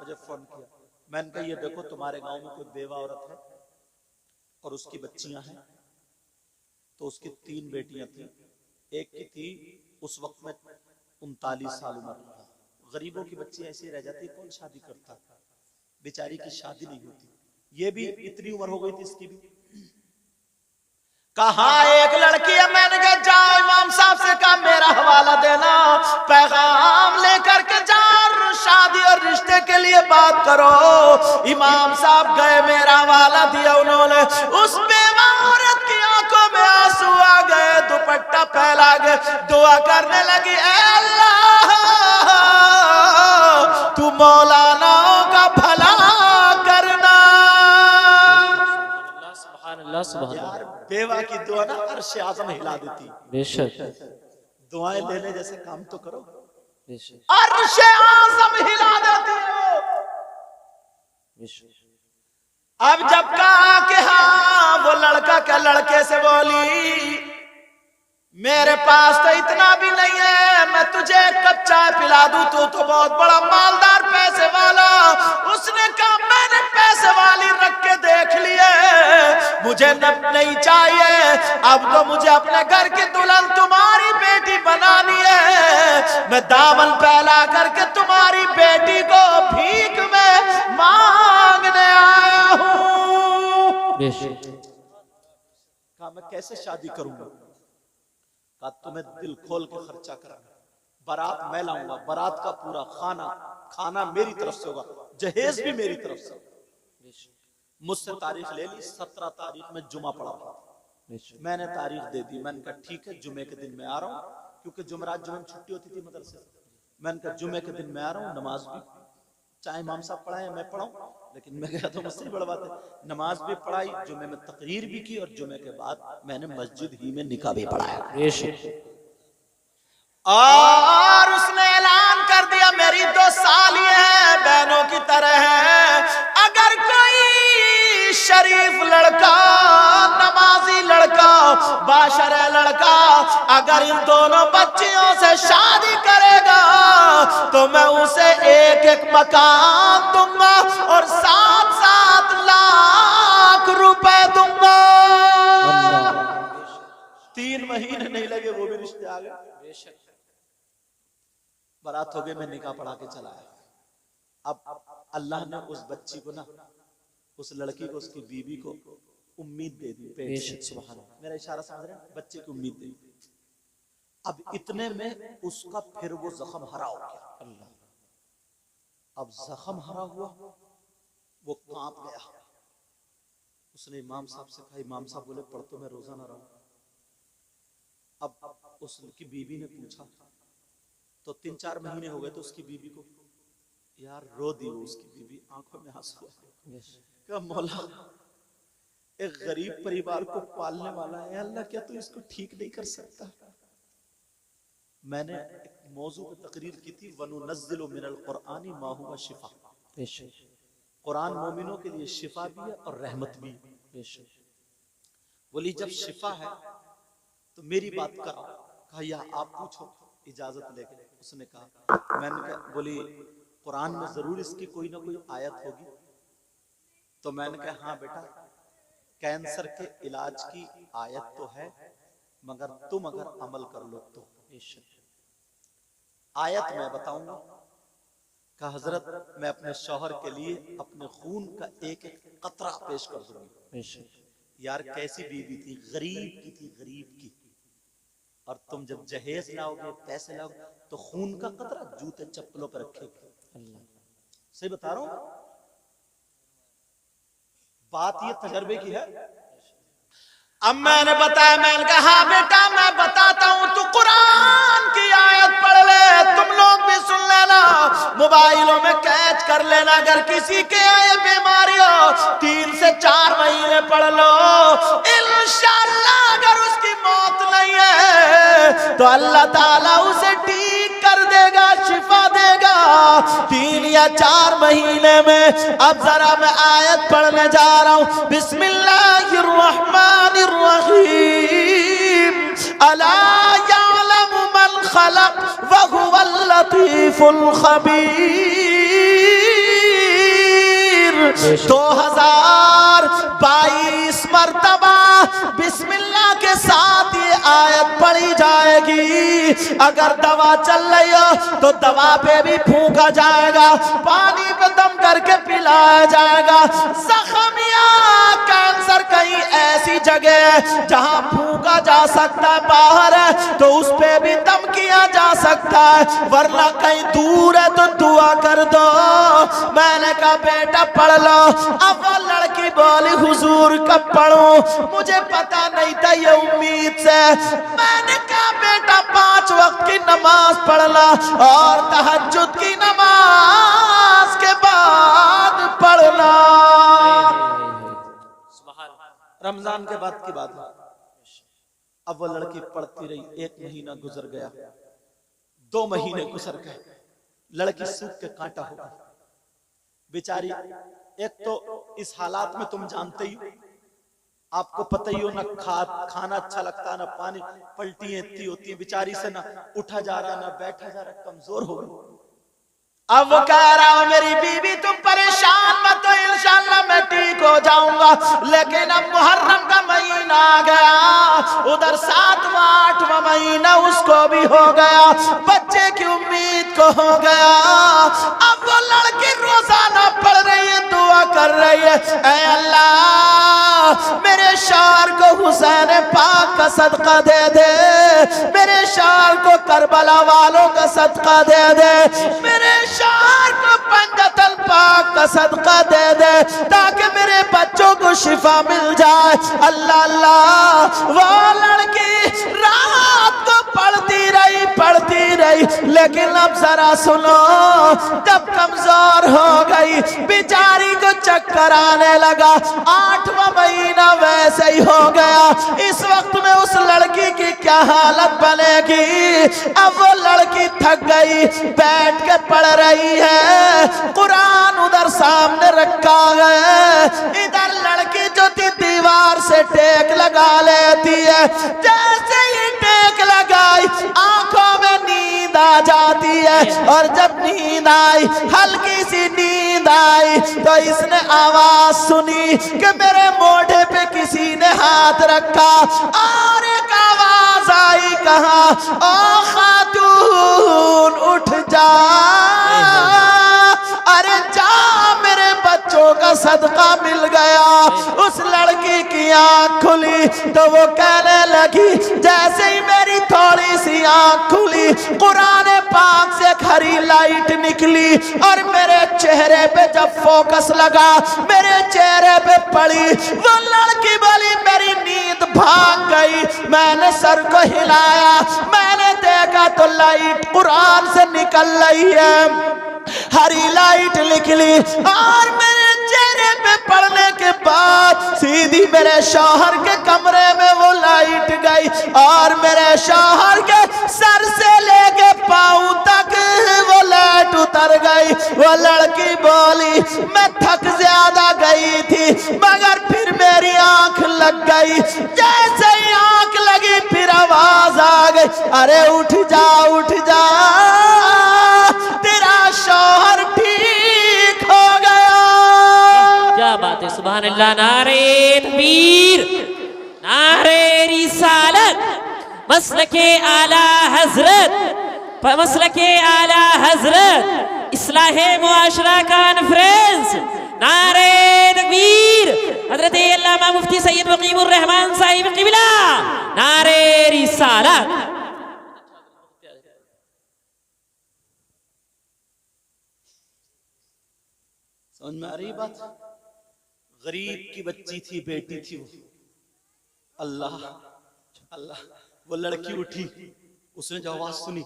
मुझे फोन किया, मैंने कहा ये देखो तुम्हारे गांव में कोई बेवा औरत है और उसकी बच्चियां हैं, तो उसकी 3 बेटियां थी, एक की थी उस वक्त में 39 साल उम्र। गरीबों की बच्ची ऐसी रह जाती, कौन शादी करता, बेचारी की शादी नहीं होती। ये भी इतनी उम्र हो गई थी इसकी भी। कहा एक लड़की है, मैंने कहा जाओ इमाम साहब से कहा मेरा हवाला देना, पैगाम लेकर के जाओ, शादी और रिश्ते के लिए बात करो। इमाम साहब गए, मेरा हवाला दिया उन्होंने, उस बेवा औरत की आंखों में आंसू आ गए, दुपट्टा फैला गए, दुआ करने लगी, ऐ अल्लाह तू मौलानाओं का भला करना। यार बेवा की दुआ ना अर्श आज़म हिला देती। बेशक दुआएं लेने जैसे काम तो करो, बेशक अर्श आज़म हिला देती हो। अब जब कहा कि हाँ, वो लड़का क्या लड़के से बोली मेरे पास तो इतना भी नहीं है, मैं तुझे एक कप चाय पिला दूं, तू तो बहुत बड़ा मालदार पैसे वाला। उसने कहा मैंने पैसे वाली रख के देख लिए, मुझे नहीं चाहिए, अब तो मुझे अपने घर की दुल्हन तुम्हारी बेटी बनानी है, मैं दामन फैला करके तुम्हारी बेटी को भीख में मांगने आया हूं। कहा मैं कैसे शादी करूंगा, कहा तुम्हें दिल खोल के खर्चा कराना, बारात मैं लाऊंगा, बारात का पूरा खाना मेरी तरफ से होगा, जहेज भी मेरी तरफ से। मुझसे तारीख ले ली, 17 तारीख में जुमा पड़ा, मैंने तारीख दे दी, मैंने कहा ठीक है जुमे के दिन मैं आ रहा हूँ, क्योंकि जुमरात जुमे छुट्टी होती थी मदरसे। मैंने कहा जुमे के दिन मैं आ रहा हूँ, नमाज भी चाहे इमाम साहब पढ़ाए मैं पढ़ाऊं, लेकिन मैं गया तो मुझसे बड़ा बात है, नमाज भी पढ़ाई, जुमे में तकरीर भी की, और जुमे के बाद मैंने मस्जिद ही में निकाह भी पढ़ाया। और उसने ऐलान कर दिया मेरी 2 साली है, बहनों की तरह है, अगर कोई शरीफ लड़का, नमाजी लड़का, बाशरे लड़का अगर इन दोनों बच्चियों से शादी करेगा तो मैं उसे 1-1 मकान दूंगा और 7-7 लाख रुपए दूंगा। 3 महीने नहीं लगे वो भी रिश्ते आ गए, बारात हो गई, मैं निकाह पढ़ा के चला आया। अब अल्लाह ने उस बच्ची को ना, उस लड़की को, उसकी बीवी को उम्मीद दे दी, मेरा इशारा समझ रहे हैं, बच्चे की उम्मीद दे दी। अब इतने में उसका फिर वो जख्म हरा हो गया। अब जख्म हरा हुआ, वो कांप गया। उसने इमाम साहब से कहा, इमाम साहब बोले पढ़ तो मैं रोजा ना रहूं। अब उसकी बीवी ने पूछा, तो 3-4 महीने हो गए, तो उसकी बीवी को यार रो दी, वो उसकी बीवी आंखों में आंसू क्या मौला, एक गरीब परिवार को पालने वाला है अल्लाह, क्या तू इसको ठीक नहीं कर सकता? मैंने एक मौजू पर तकरीर की थी, वनुनज़्ज़िलु मिनल क़ुरआनी मा हुवा शिफा, कुरान मोमिनों के लिए शिफा भी है और रहमत भी है। बोली जब शिफा है तो मेरी बात कराओ। कहा या आप पूछो, इजाजत लेके। उसने कहा, मैंने कहा, बोली कुरान में जरूर इसकी कोई ना कोई आयत होगी। तो मैंने कहा हाँ बेटा, कैंसर के इलाज की आयत तो है, मगर तुम अगर अमल कर लो तो। आयत मैं बताऊंगा। कहा हजरत मैं अपने शौहर के लिए अपने खून का 1-1 कतरा पेश कर दूंगी। यार कैसी बीवी थी, गरीब की थी, गरीब की, और तुम जब जहेज लाओगे, पैसे लाओगे, तो खून का कतरा जूते चप्पलों पर रखेगी। सही बता रहा हूं, बात ये तजर्बे की है। अब मैंने बताया, मैंने कहा हाँ बेटा मैं बताता हूं, तू कुरान की आयत पढ़ ले, तुम लोग भी सुन लेना, मोबाइलों में कैच कर लेना। अगर किसी के ये बीमारी हो 3 से 4 महीने पढ़ लो, इंशाअल्लाह अगर उसकी मौत नहीं है तो अल्लाह ताला उसे ठीक कर देगा, शिफा देगा 3 या 4 महीने में। अब जरा मैं आयत पढ़ने जा रहा हूं। बिस्मिल्लाहिर्रहमानिर्रहीम। अला यअलमु मन खलक व हुवल लतीफुल खबीर। 2022 मर्तबा बिस्मिल्लाह के साथ ये आयत पढ़ी जाएगी। अगर दवा चल रही हो तो दवा पे भी फूंका जाएगा, पानी पे दम करके पिलाया जाएगा। जख्मिया कैंसर कहीं ऐसी जगह है जहां फूंका जा सकता है, बाहर है तो उस पे भी दम किया जा सकता है, वरना कहीं दूर है तो दुआ कर दो। मैंने कहा बेटा पढ़ लो। अब वो लड़की बोली हुजूर कब पढ़ूं, मुझे पता नहीं था ये उम्मीद से। मैंने कहा बेटा 5 वक्त की नमाज पढ़ना और तहज्जुद की नमाज के बाद पढ़ना। रमजान के बाद की बात है। अब वो लड़की पढ़ती रही, 1 महीना गुजर गया, 2 महीने गुजर गए, लड़की सूख के कांटा हो गई बेचारी। एक तो इस हालात में तुम जानते ही, आपको पता ही हो, ना खाना अच्छा लगता, ना पानी, पलटी इतनी होती है बेचारी से, ना उठा जा रहा ना बैठा जा रहा, कमजोर हो गई। अब वो कह रहा हो मेरी बीवी तुम परेशान मत हो, इंशाअल्लाह मैं ठीक हो जाऊंगा। लेकिन अब मुहर्रम का महीना आ गया, उधर 7वां 8वां महीना उसको भी हो गया, बच्चे की उम्मीद को हो गया। अब वो लड़की रोजाना पढ़ रही है, दुआ कर रही है, ऐ अल्लाह मेरे शौहर को हुसैन पाक का सदका दे दे, मेरे शौहर को करबला वालों का सदका दे दे, मेरे शौहर को पंजतल पाक का सदका दे दे, ताकि मेरे बच्चों को शिफा मिल जाए। अल्लाह अल्लाह। वो लड़की रात को पढ़ती रही, लेकिन अब जरा सुनो, जब कमजोर हो गई बेचारी को चक्कर आने लगा, 8वां महीना वैसे ही हो गया। इस वक्त में उस लड़की की क्या हालत बनेगी। अब वो लड़की थक गई, बैठ के पढ़ रही है, कुरान उधर सामने रखा है, इधर लड़की जो थी दीवार से टेक लगा लेती है। जैसे ही टेक लगाई आंखों में नींद आ जाती है, और जब नींद आई, हल्की सी नींद आई, तो इसने आवाज सुनी कि मेरे मोढ़े पे किसी ने हाथ रखा, और एक आवाज आई, कहा ओ खातून उठ जा, अरे जा मेरे बच्चों का सदका मिल गया। उस लड़की की आंख खुली तो वो कहने लगी, जैसे ही मेरी थोड़ी सी आंख खुली, कुरान पाक से हरी लाइट निकली, और मेरे चेहरे पे जब फोकस लगा, मेरे चेहरे पे पड़ी, वो लड़की बोली मेरी नींद भाग गई। मैंने सर को हिलाया, मैंने देखा तो लाइट कुरान से निकल रही है, हरी लाइट निकली, और मेरे चेहरे पे पड़ने के बाद सीधी मेरे शौहर के कमरे में वो लाइट गई, और मेरे शौहर के सर से लेके पांव तक वो लाइट उतर गई। वो लड़की बोली मैं थक ज्यादा गई थी, मगर फिर मेरी आंख लग गई। जैसे ही आंख लगी फिर आवाज आ गई, अरे उठ जा उठ जा, तेरा शौहर ठीक हो गया। क्या बात है, सुभान अल्लाह। नारे तकबीर, नारे रिसालत, मसलके आला हजरत, मसलके आला हजरत, इस्लाहे मुआशरा कॉन्फ्रेंस। नारे तकबीर, हजरत अल्लामा मुफ्ती सैयद मुकीमुर रहमान साहिब क़िबला। नारे रिसालत। समझ में आ रही बात? गरीब की बच्ची थी, बेटी थी वो। अल्लाह अल्लाह, वो लड़की उठी, उसने जो आवाज सुनी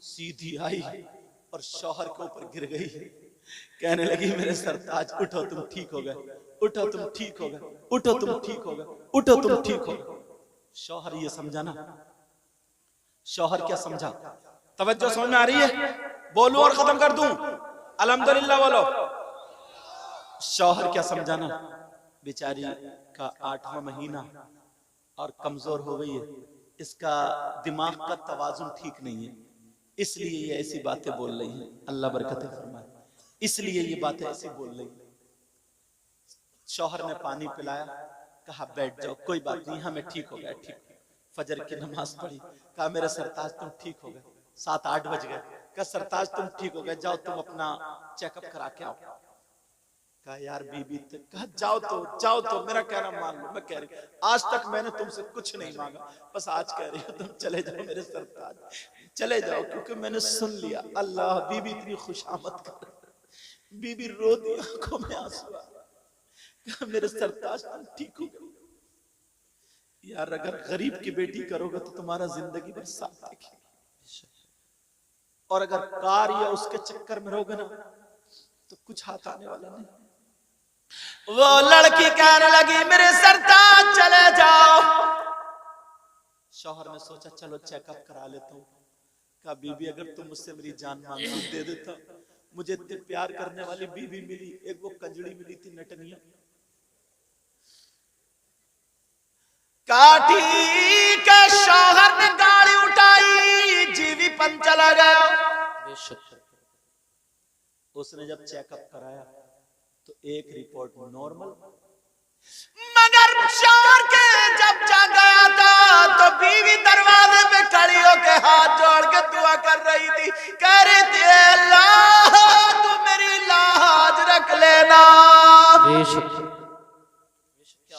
सीधी आई और शौहर के ऊपर गिर गई। कहने लगी मेरे सरताज उठो तुम ठीक हो गए, उठो तुम ठीक हो गए, उठो तुम ठीक हो गए, उठो तुम ठीक हो गए। शौहर ये समझा ना, शौहर क्या समझा? तवज्जो समझ में आ रही है? बोलूं और खत्म कर दूं? अल्हम्दुलिल्लाह बोलो। शौहर क्या समझा ना, बेचारी का 8वां महीना और कमजोर हो गई है, इसका दिमाग का तवाजुन ठीक नहीं है, इसलिए ये ऐसी बातें बोल रही है। अल्लाह बरकत फरमाए, इसलिए ये बातें ऐसी बोल रही है। शौहर ने पानी पिलाया, कहा बैठ जाओ, कोई बात नहीं, हमें ठीक हो गया, ठीक। फजर की नमाज पढ़ी, कहा मेरे सरताज तुम ठीक हो गए। 7-8 बज गए, कहा सरताज तुम ठीक हो गए, जाओ तुम अपना चेकअप करा के आओ। कहा यार बीबी, कहा जाओ तो मेरा कहना मान लो। मैं कह रही आज तक मैंने तुमसे कुछ नहीं मांगा, बस आज कह रही हो तुम चले जाओ मेरे सरताज, चले जाओ, क्योंकि मैंने सुन लिया। अल्लाह, बीबी इतनी खुशामद कर, बीबी रो दी, आंखों में आंसू आ, कहा मेरे सरताज तुम ठीक हो गए। यार अगर गरीब की बेटी करोगे तो तुम्हारा जिंदगी भर साथ देखेगी, और अगर कार या उसके चक्कर में रहोगे ना तो कुछ हाथ आने वाला नहीं। वो लड़की कहने लगी मेरे सरताज चले जाओ। शौहर ने सोचा चलो चेकअप करा लेता हूँ। कहा बीबी अगर तुम मुझसे मेरी जान मांगती दे देता, मुझे इतने प्यार करने वाली बीबी मिली, एक वो कंजड़ी मिली थी नटनिया। काठी के शौहर ने गाड़ी उठाई, जीवीपन चला गया। उसने जब चेकअप कराया तो एक रिपोर्ट नॉर्मल, मगर शौहर के जब जा गया था तो बीवी दरवाजे पे खड़ी होकर हाथ जोड़ के दुआ कर रही थी, कह रही थी अल्लाह तू मेरी लाज रख लेना।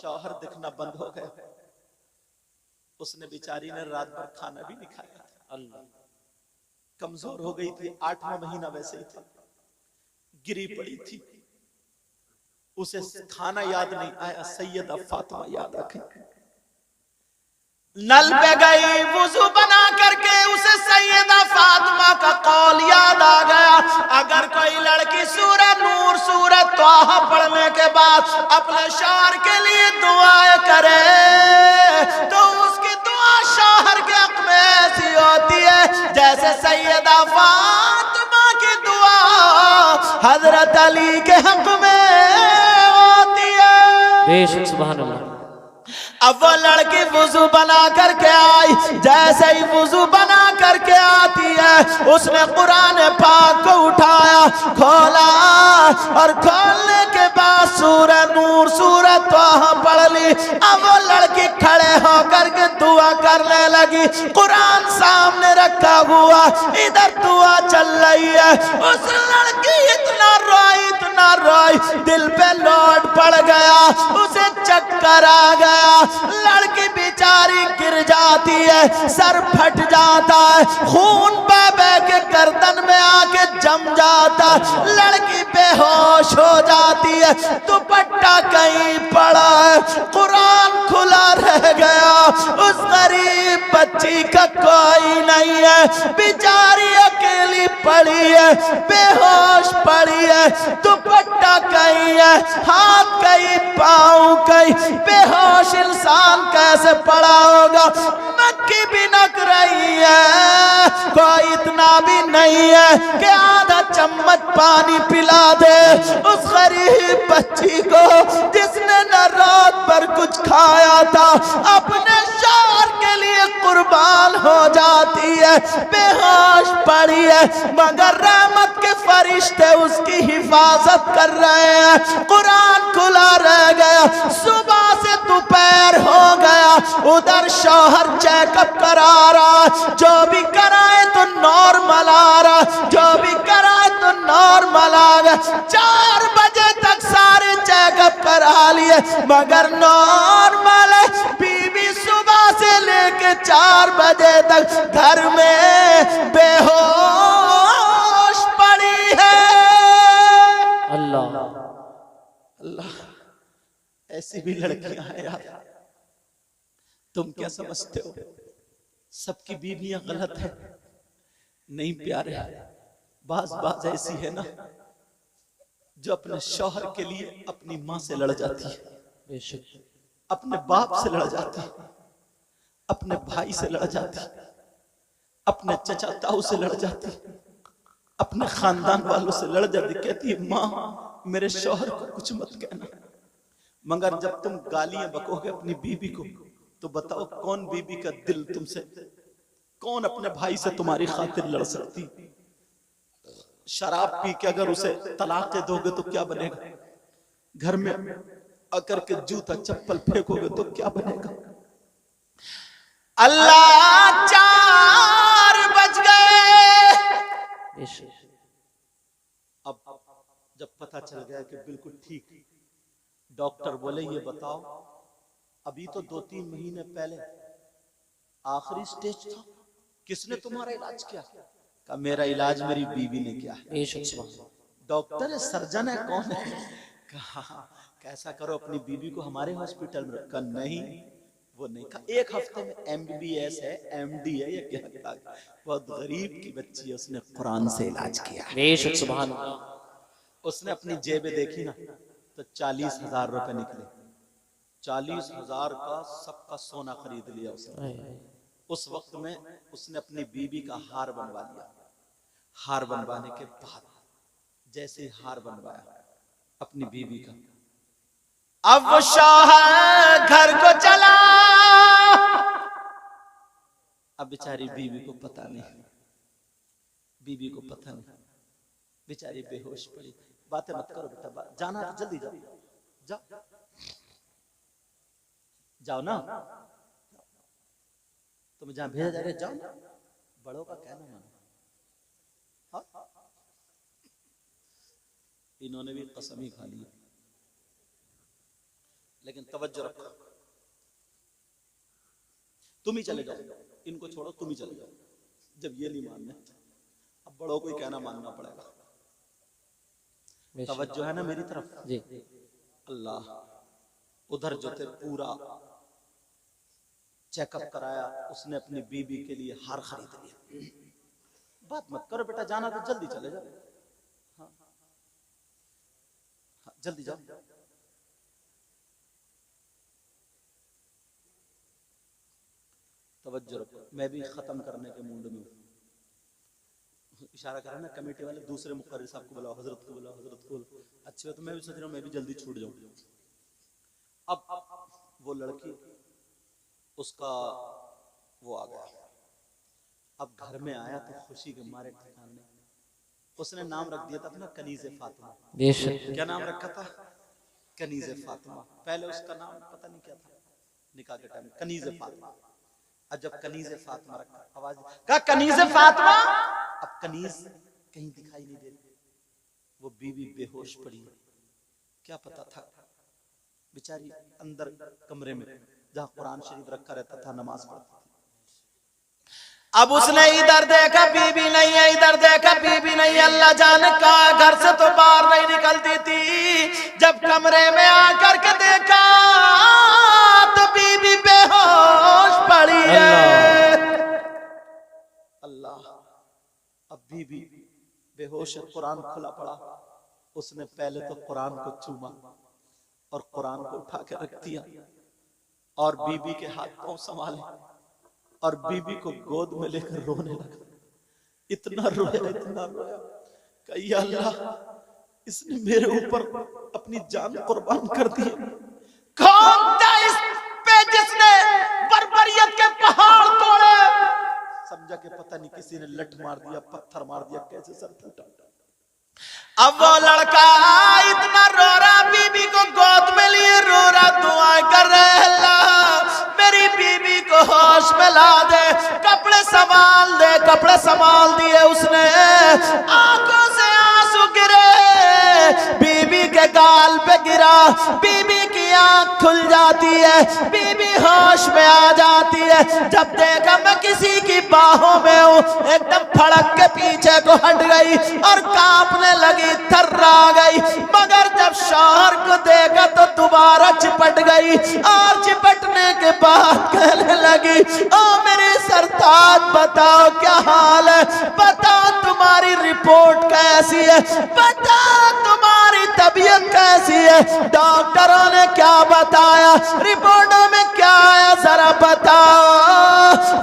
शौहर दिखना बंद हो गया, उसने बेचारी ने रात भर खाना भी नहीं खाया। अल्लाह, कमजोर हो गई थी, 8वां महीना वैसे ही था, गिरी पड़ी थी, उसे खाना याद नहीं आया, सैयदा फातिमा याद आ गई। नल पे गई, वुजू बना करके उसे सैयदा फातिमा का कौल याद आ गया, अगर कोई लड़की सूरह नूर सूरह तौहा पढ़ने के बाद अपने शौहर के लिए दुआएं करे तो उसकी दुआ शौहर के हक में ऐसी होती है जैसे सैयदा फातिमा की दुआ हजरत अली के हक में होती है। बेशक सुभान अल्लाह। अब वो लड़की वुजू बना करके आई, जैसे ही वुजू बना करके आती है उसने कुरान पाक को उठाया, खोला और खोलने के बाद सूरह नूर सूरह तौहा पढ़ ली। अब वो लड़की खड़े होकर के दुआ करने लगी, कुरान सामने रखा हुआ, इधर दुआ चल रही है। उस लड़की इतना रोई, दिल पे लोड पड़ गया, उसे चक्कर आ गया, लड़की बेचारी गिर जाती है, सर फट जाता है, खून बह बह के गर्दन में आके जम जाता, लड़की बेहोश हो जाती है, दुपट्टा कहीं पड़ा है, कुरान खुला रह गया, उस गरीब बच्ची का कोई नहीं है, बेचारी अकेली पड़ी है, बेहोश पड़ी है, दुपट्टा कहीं है, हाथ कहीं पाँव कहीं, बेहोश इंसान कैसे पड़ा होगा। मक्खी भी नक रही है, कोई इतना भी नहीं है कि आधा चम्मच पानी पिला दे उस गरीब बच्ची को जिसने न रात भर कुछ खाया था, अपने शौहर के लिए कुर्बान हो जाती है, बेहोश पड़ी है, मगर रहमत के फरिश्ते उसकी हिफाजत कर रहे हैं, कुरान खुला रह गया, सुबह से दोपहर हो गया, उधर शौहर चेकअप करा रहा, जो भी कराए तो नॉर्मल आ रहा, जो भी कराए तो नॉर्मल आ गया। 4 बजे तक सारे चेकअप करा लिए मगर नॉर्मल है। बीबी सुबह से लेके 4 बजे तक घर में बेहोश पड़ी है। अल्लाह ऐसी भी लड़कियां हैं यार, तुम क्या समझते हो सबकी बीवियां गलत है? नहीं प्यारे, बाज ऐसी है ना जो अपने शौहर के लिए अपनी माँ से लड़ जाती है, अपने बाप से लड़ जाती है, अपने भाई से लड़ जाती है, अपने चचा ताऊ से लड़ जाती, अपने खानदान वालों से लड़ जाती, कहती है माँ मेरे शौहर को कुछ मत कहना। मगर जब तुम गालियां बकोगे अपनी बीबी को तो बताओ कौन बीबी का दिल तुमसे, कौन अपने भाई से तुम्हारी खातिर लड़ सकती? शराब पी के अगर उसे तलाक दे दोगे तो क्या बनेगा? घर में आकर के जूता चप्पल फेंकोगे तो क्या बनेगा? अल्लाह 4 बज गए। अब जब पता चल गया कि बिल्कुल ठीक, डॉक्टर बोले ये बताओ अभी तो 2-3 महीने पहले आखिरी स्टेज था, किसने तुम्हारा इलाज किया? कहा मेरा इलाज मेरी बीवी ने किया है। डॉक्टर है, सर्जन है, कौन है? कहा कैसा करो अपनी बीवी को हमारे हॉस्पिटल में रखा। नहीं वो नहीं कहा, 1 हफ्ते में MBBS है, MD है, ये क्या? बहुत गरीब की बच्ची है, उसने कुरान से इलाज किया है। सुभान। उसने अपनी जेबें देखी ना तो 40,000 रुपए निकले, 40,000 का सबका सोना खरीद लिया उसने। उस वक्त में उसने अपनी बीबी का हार बनवा लिया। हार बनवाने के बाद जैसे हार बनवाया अपनी बीबी का, अब वो शौहर घर को चला। अब बेचारी बीबी को पता नहीं, बीबी को पता नहीं, बेचारी बेहोश पड़ी। बातें मत करो बेटा, जाना तो जल्दी जाओ, जाओ जाओ ना, तुम्हें जहां भेजा जा रहा है जाओ ना, बड़ों का कहना मानो। हाँ? इन्होंने भी कसम ही खा ली, लेकिन तवज्जो रखो, तुम ही चले जाओ, इनको छोड़ो, तुम ही चले जाओ। जब ये नहीं मानने अब बड़ों को ही कहना मानना पड़ेगा। तवज्जो है ना मेरी तरफ जी? अल्लाह, उधर जो थे पूरा चेकअप कराया, उसने अपनी बीबी के लिए हार खरीद लिया। बात मत करो बेटा, जाना तो जल्दी चले जाओ। हाँ, हाँ, जल्दी जाओ। तवज्जो रखो, मैं भी खत्म करने के मूड में हूँ। इशारा करा ना कमेटी वाले, दूसरे मुकर्रिर साहब को बुलाओ, हजरत को बुलाओ, हजरत को बुलाओ। अच्छी बात, तो मैं भी सोच रहा हूँ मैं भी जल्दी छूट जाऊं। अब वो लड़की, उसका वो आ गया, अब घर में आया तो खुशी के मारे ठिकाने, उसने नाम रख दिया था अपना कनीज़े फातिमा। क्या नाम रखा था? कनीज़े फातिमा। पहले उसका नाम पता नहीं क्या था, निकाह के टाइम कनीज़े फातिमा। अब जब कनीज़े फातिमा रखा, आवाज कहा कनीज़े फातिमा। अब कनीज कहीं दिखाई नहीं दे रही, वो बीवी बेहोश पड़ी है। क्या पता था बेचारी अंदर कमरे में जहां कुरान शरीफ रखा रहता था, नमाज पढ़ती थी। अब उसने इधर देखा बीबी नहीं है, इधर देखा बीबी नहीं है, अल्लाह जाने का घर से तो बाहर नहीं निकलती थी। जब कमरे में आकर के देखा तो बीबी बेहोश पड़ी है। अल्लाह, अब बीबी बेहोश है, कुरान खुला पड़ा। उसने पहले तो कुरान को चूमा और कुरान को उठा के रख दिया और बीबी के हाथ पांव संभाले और बीबी को गोद में लेकर रोने लगा। इतना रोया, इतना रोया, कहा अल्लाह, इसने मेरे ऊपर अपनी जान कुर्बान कर दी। कौन था इस पे जिसने बर्बरियत के पहाड़ तोड़े? समझा कि पता नहीं किसी ने लठ मार दिया, पत्थर मार दिया, कैसे सर फूटा। अब वो लड़का इतना रो रहा, बीबी को गोद में लिए रो रहा, दुआएं कर रहे, अल्लाह मेरी बीबी को होश में ला दे, कपड़े संभाल दे। कपड़े संभाल दिए उसने, आंखों से आंसू गिरे, बीबी के गाल पे गिरा, बीबी की आंख खुल जाती है, बीबी होश में आ जाती है। जब देखा मैं किसी की बाहों में हूँ, एकदम फड़क के पीछे को हट गई और कांपने लगी, थर्रा गई। मगर जब शौहर को देखा तो दोबारा चिपट गई और चिपटने के बाद कहने लगी, ओ मेरे सरताज बताओ क्या हाल है, बताओ तुम्हारी रिपोर्ट कैसी है, बताओ तुम्हारी तबीयत कैसी है, डॉक्टरों ने क्या बताया, रिपोर्टों में क्या आया, जरा बताओ।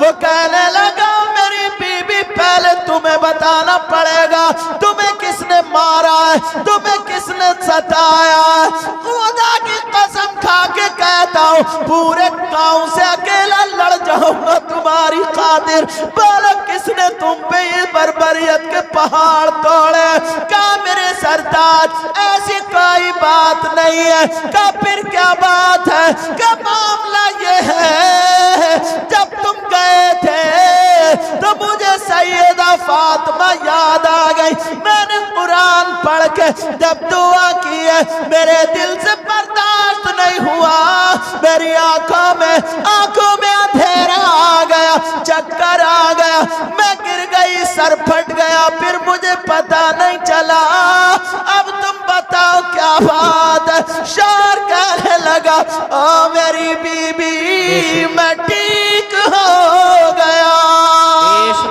वो कहने लगा, मेरी बीबी पहले तुम्हें बताना पड़ेगा तुम्हें किसने मारा है, तुम्हें किसने सताया है। खुदा की कसम खा के कहता हूँ पूरे गांव से अकेला लड़ जाऊंगा तुम्हारी खातिर। बोलो किसने तुम पे ये बर्बरियत के पहाड़ तोड़े? क्या मेरे सरताज ऐसी कोई बात नहीं है? क्या फिर क्या बात है? क्या मामला ये है, जब तुम गए थे तो मुझे सैयदा फातिमा याद आ गई। मैंने कुरान पढ़ के जब दुआ की है मेरे दिल से बर्दाश्त नहीं हुआ, मेरी आंखों में अंधेरा आ गया, चक्कर आ गया, मैं गिर गई, सर फट गया, फिर मुझे पता नहीं चला। अब तुम बताओ क्या बात है? शौहर कहने लगा, ओ मेरी बीबी मैं ठीक हो गया।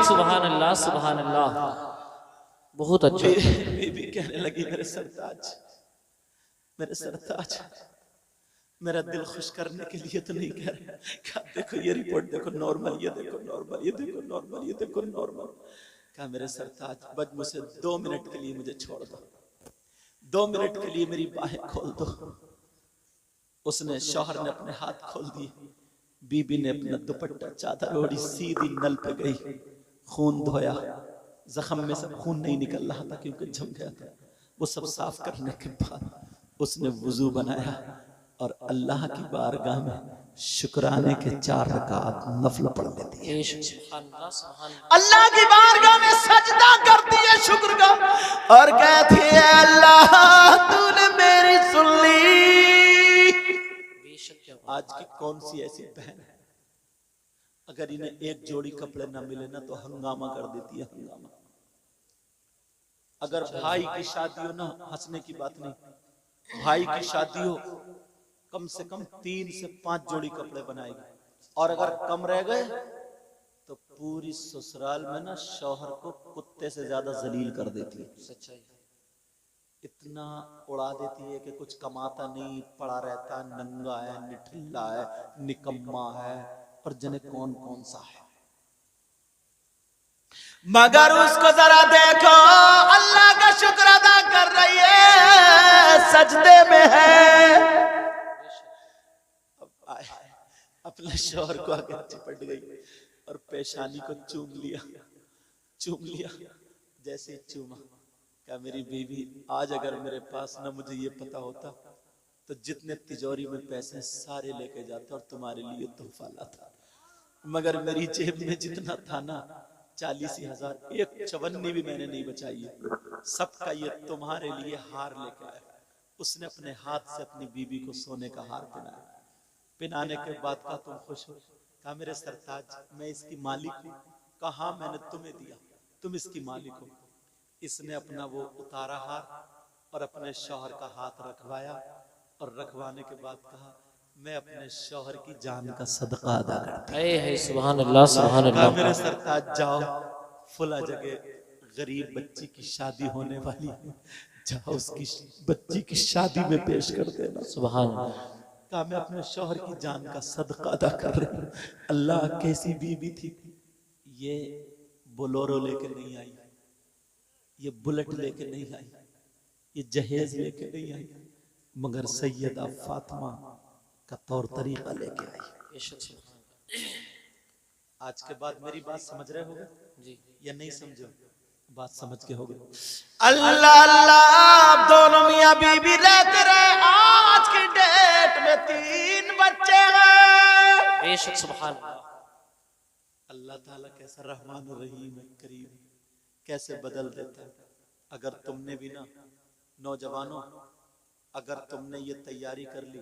सुभान अल्लाह, सुभान अल्लाह, बहुत अच्छा। बीबी कहने लगी, मेरे सरताज, मेरे सरताज, मेरा दिल खुश करने के लिए तो नहीं कह रहा, क्या देखो ये रिपोर्ट देखो नॉर्मल, ये देखो नॉर्मल, ये देखो नॉर्मल, ये देखो नॉर्मल। क्या मेरे सरताज बस मुझे 2 मिनट के लिए मुझे छोड़ दो, 2 मिनट के लिए मेरी बाहें खोल दो। उसने, शौहर ने अपने हाथ खोल दिए, बीबी ने अपना दुपट्टा चादर ओढ़ी, सीधी नल पे गई, खून धोया, जख्म में से खून नहीं निकल रहा था क्योंकि जम गया था। वो सब साफ करने के बाद उसने वुजू बनाया और अल्लाह की बारगाह में शुक्राने के 4 रकात नफल पढ़ लेती है। अल्लाह की बारगाह में सजदा करती है शुक्र का और कहती है, अल्लाह तूने मेरी सुन ली। आज की कौन सी ऐसी बहन है अगर इन्हें एक जोड़ी कपड़े ना मिले ना तो हंगामा कर देती है, हंगामा। अगर भाई की शादी हो ना, हंसने की बात नहीं, भाई की शादी हो कम से कम 3 से 5 जोड़ी कपड़े बनाएगी, और अगर कम रह गए तो पूरी ससुराल में ना शौहर को कुत्ते से ज्यादा जलील कर देती है। सच्चाई इतना उड़ा देती है कि कुछ कमाता नहीं, पड़ा रहता, नंगा है, निठल्ला है, निकम्मा है, और जने कौन कौन सा है। मगर उसको जरा देखो, अल्लाह का शुक्र अदा कर रही है, सजदे में है। अब आए, अपने शौहर को आगे चिपट गई और पेशानी को चूम लिया, चूम लिया। जैसे चूमा, क्या मेरी बीवी, आज अगर मेरे पास ना मुझे ये पता होता तो जितने तिजोरी में पैसे सारे लेके जाता और तुम्हारे लिए तोहफा लाता, मगर मेरी जेब में जितना था ना 40,000, एक चवन्नी भी मैंने नहीं बचाई है, सबका ये तुम्हारे लिए हार लेके आया। उसने अपने हाथ से अपनी बीबी को सोने का हार पहनाया। पहनाने के बाद कहा, तुम खुश हो? कहा, मेरे सरताज मैं इसकी मालिक हूँ। कहा, मैंने तुम्हें दिया, तुम इसकी मालिक हो। इसने अपना वो उतारा हार और अपने शौहर का हाथ रखवाया, और रखवाने के बाद कहा, मैं अपने शौहर की जान का सदका अदा करता हूं। सुभान अल्लाह, सुभान अल्लाह। मेरे सरताज जाओ, फुला जगह गरीब बच्ची की शादी होने वाली है, जाओ उसकी बच्ची की शादी में पेश कर देना। सुभान। कहा, मैं अपने शौहर की जान का सदका अदा कर रही हूँ। अल्लाह कैसी बीबी थी, ये बोलोरो लेके नहीं आई, ये बुलेट लेके नहीं आई, ये जहेज लेके नहीं आई, मगर सैयदा फातिमा का तौर तरीका लेके आई। आज के बाद मेरी बात समझ रहे होगे जी या नहीं समझो? बात समझ के होगे। अल्लाह अल्लाह, दोनों मियां बीबी रहते रहे। आज की डेट में 3 बच्चे हैं। बेशक सुभान। अल्लाह ताला कैसा रहमान और रहीम है, करीम, कैसे बदल देता है। अगर तुमने भी ना, नौजवानों, अगर तुमने ये तैयारी कर ली,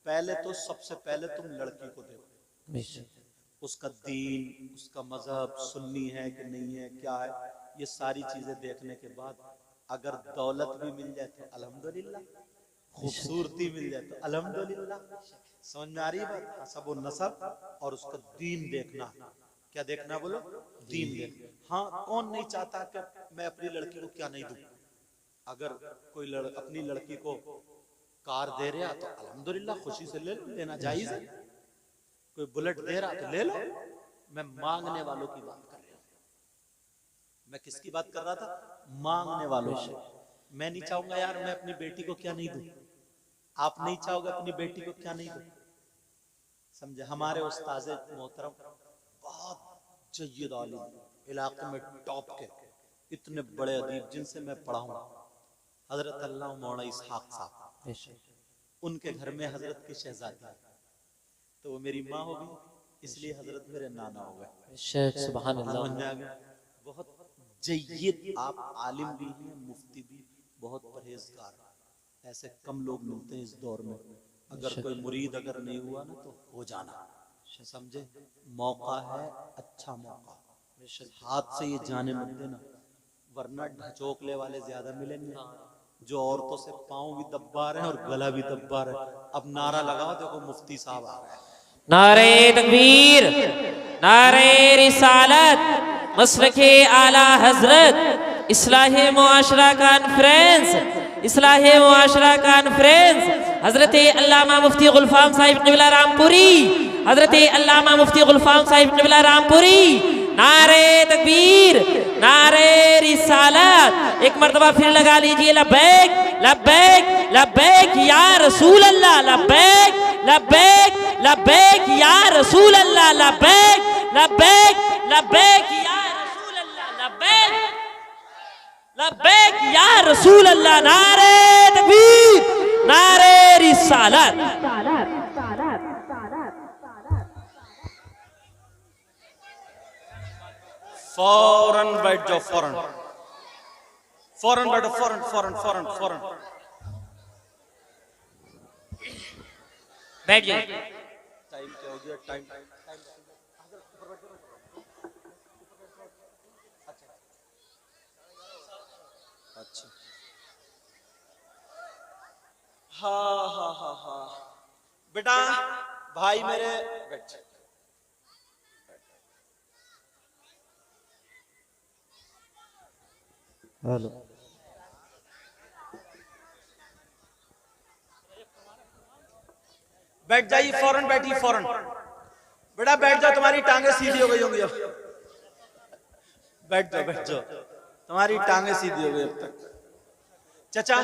पहले तो सबसे पहले तुम लड़की को देखो, उसका दीन, उसका मजहब सुन्नी है कि नहीं है, क्या है, ये सारी चीजें देखने के बाद अगर दौलत भी मिल जाए तो अल्हम्दुलिल्लाह, खूबसूरती मिल जाए तो अल्हम्दुलिल्लाह, समझ में आ रही बात। हसब व नसब और उसका दीन देखना। क्या देखना बोलो? दीन देखना। हाँ, कौन नहीं चाहता कि मैं अपनी लड़की को क्या नहीं दूं। अगर कोई अपनी लड़की को कार दे रहा तो अल्हम्दुलिल्लाह खुशी से ले लो, लेना जायज है। कोई बुलेट दे रहा तो ले लो। मैं मांगने वालों की बात कर रहा हूं। मैं किसकी बात कर रहा था? मांगने वालों से। मैं नहीं चाहूंगा यार मैं अपनी बेटी को क्या नहीं दूं, आप नहीं चाहोगे अपनी बेटी को क्या नहीं दूं। समझे? हमारे उस्ताद मोहतरम बहुत जय्यद आलिम, इलाके में टॉप के इतने बड़े अदीब जिनसे मैं पढ़ा हूं, हजरत अल्लाह मौला इसहाक साहब, उनके घर में हजरत की शहजादी है, तो वो मेरी माँ होगी, इसलिए हजरत मेरे नाना हो गए। सुभान अल्लाह। बहुत जय्यद आप आलिम भी हैं, मुफ्ती भी, बहुत परहेजगार। ऐसे कम लोग मिलते हैं इस दौर में। अगर कोई मुरीद अगर नहीं हुआ ना तो हो जाना, समझे? मौका है, अच्छा मौका, हाथ से ये जाने मत देना, वरना ढचोकले वाले ज्यादा मिलेंगे, जो औरतों से पांव भी दब्बा रहे हैं और गला भी दब्बा रहे हैं। अब नारा लगाओ, देखो मुफ्ती साहब आ रहे हैं। नारे तकबीर, नारे रिसालत, मसलके आला हजरत, इस्लाहे मुआशरा कॉन्फ्रेंस, इस्लाहे मुआशरा कॉन्फ्रेंस, हजरत अल्लामा मुफ्ती गुलफाम साहिब क़िबला रामपुरी, हजरत अल्लामा मुफ्ती गुलफाम साहिब क़िबला रामपुरी। नारे तकबीर, नारे रिसालत, एक मर्तबा फिर लगा लीजिए। लब्बैक लब्बैक लब्बैक या रसूल अल्लाह, लब्बैक लब्बैक लब्बैक या रसूल अल्लाह, लब्बैक लब्बैक लब्बैक या रसूल अल्लाह, लब्बैक लब्बैक या रसूल अल्लाह। नारे तकबीर, नारे रिसालत। फौरन बैठ जाओ, फौरन फौरन बैठो, फौरन फौरन फौरन फौरन बैठ जाइए। टाइम क्या हो गया? टाइम अच्छा, हाँ हाँ हाँ हाँ बेटा, भाई मेरे बैठ। हेलो, बैठ जाइए, फौरन बैठिए, फौरन बेटा बैठ जाओ, तुम्हारी टांगे सीधी हो गई होंगी अब। बैठ जाओ, बैठ जाओ, तुम्हारी टांगे सीधी हो गई अब तक। चाचा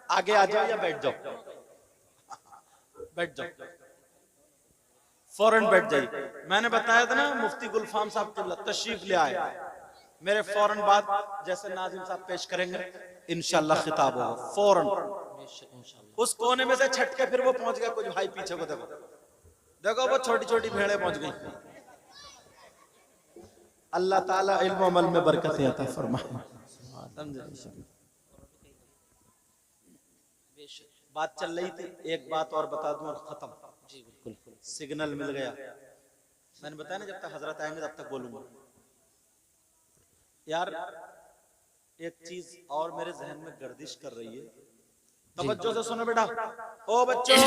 आगे आ जाओ या बैठ जाओ, बैठ जाओ, फौरन बैठ जाइए। मैंने बताया था ना मुफ्ती गुलफाम साहब क़िबला तशरीफ ले आए, मेरे फौरन बाद जैसे नाज़िम साहब पेश करेंगे इंशाअल्लाह खिताब होगा फौरन। उस कोने में से छटके फिर वो पहुंच गया, कुछ भाई पीछे को देखो, देखो वो छोटी छोटी भेड़ें पहुंच गई। अल्लाह ताला इल्म अमल में बरकत अता फरमाए, समझे? बात चल रही थी, एक बात और बता दूं और खत्म। जी बिल्कुल, सिग्नल मिल गया। मैंने बताया ना जब तक हजरत आएंगे तब तक बोलूंगा। यार एक चीज और मेरे जहन में गर्दिश कर रही है, तवज्जो से सुनो बेटा, ओ बच्चों,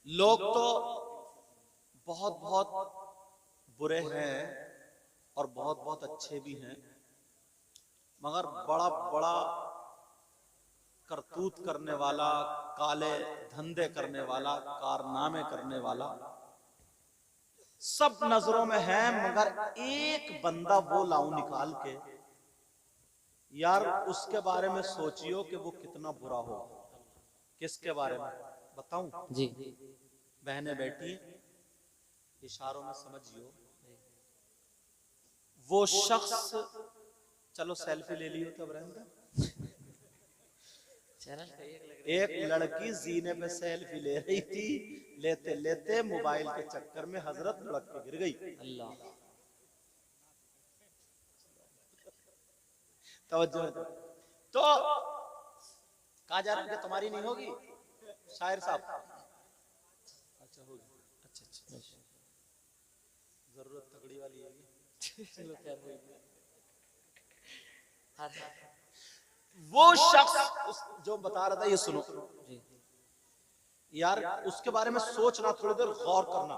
लोग तो बहुत बहुत बुरे हैं और बहुत बहुत अच्छे भी हैं, मगर बड़ा बड़ा करतूत करने वाला, काले धंधे करने वाला, कारनामे करने वाला सब नजरों में है, मगर एक बंदा वो लाऊं निकाल के, यार उसके बारे में सोचियो कि वो कितना बुरा हो। किसके बारे में बताऊं? जी बहनें बैठी इशारों में समझियो, वो शख्स, चलो सेल्फी ले लियो तब रहेंगे। एक लड़की जीने पे सेल्फी ले रही थी, लेते लेते मोबाइल के चक्कर में हजरत लड़क के गिर गई। अल्लाह, तवज्जो। तो कहा जा रहा है कि तुम्हारी नहीं होगी शायर साहब, वाली है। वो शख्स जो बता रहा था, ये सुनो यार, उसके बारे में सोचना, थोड़ी देर गौर करना,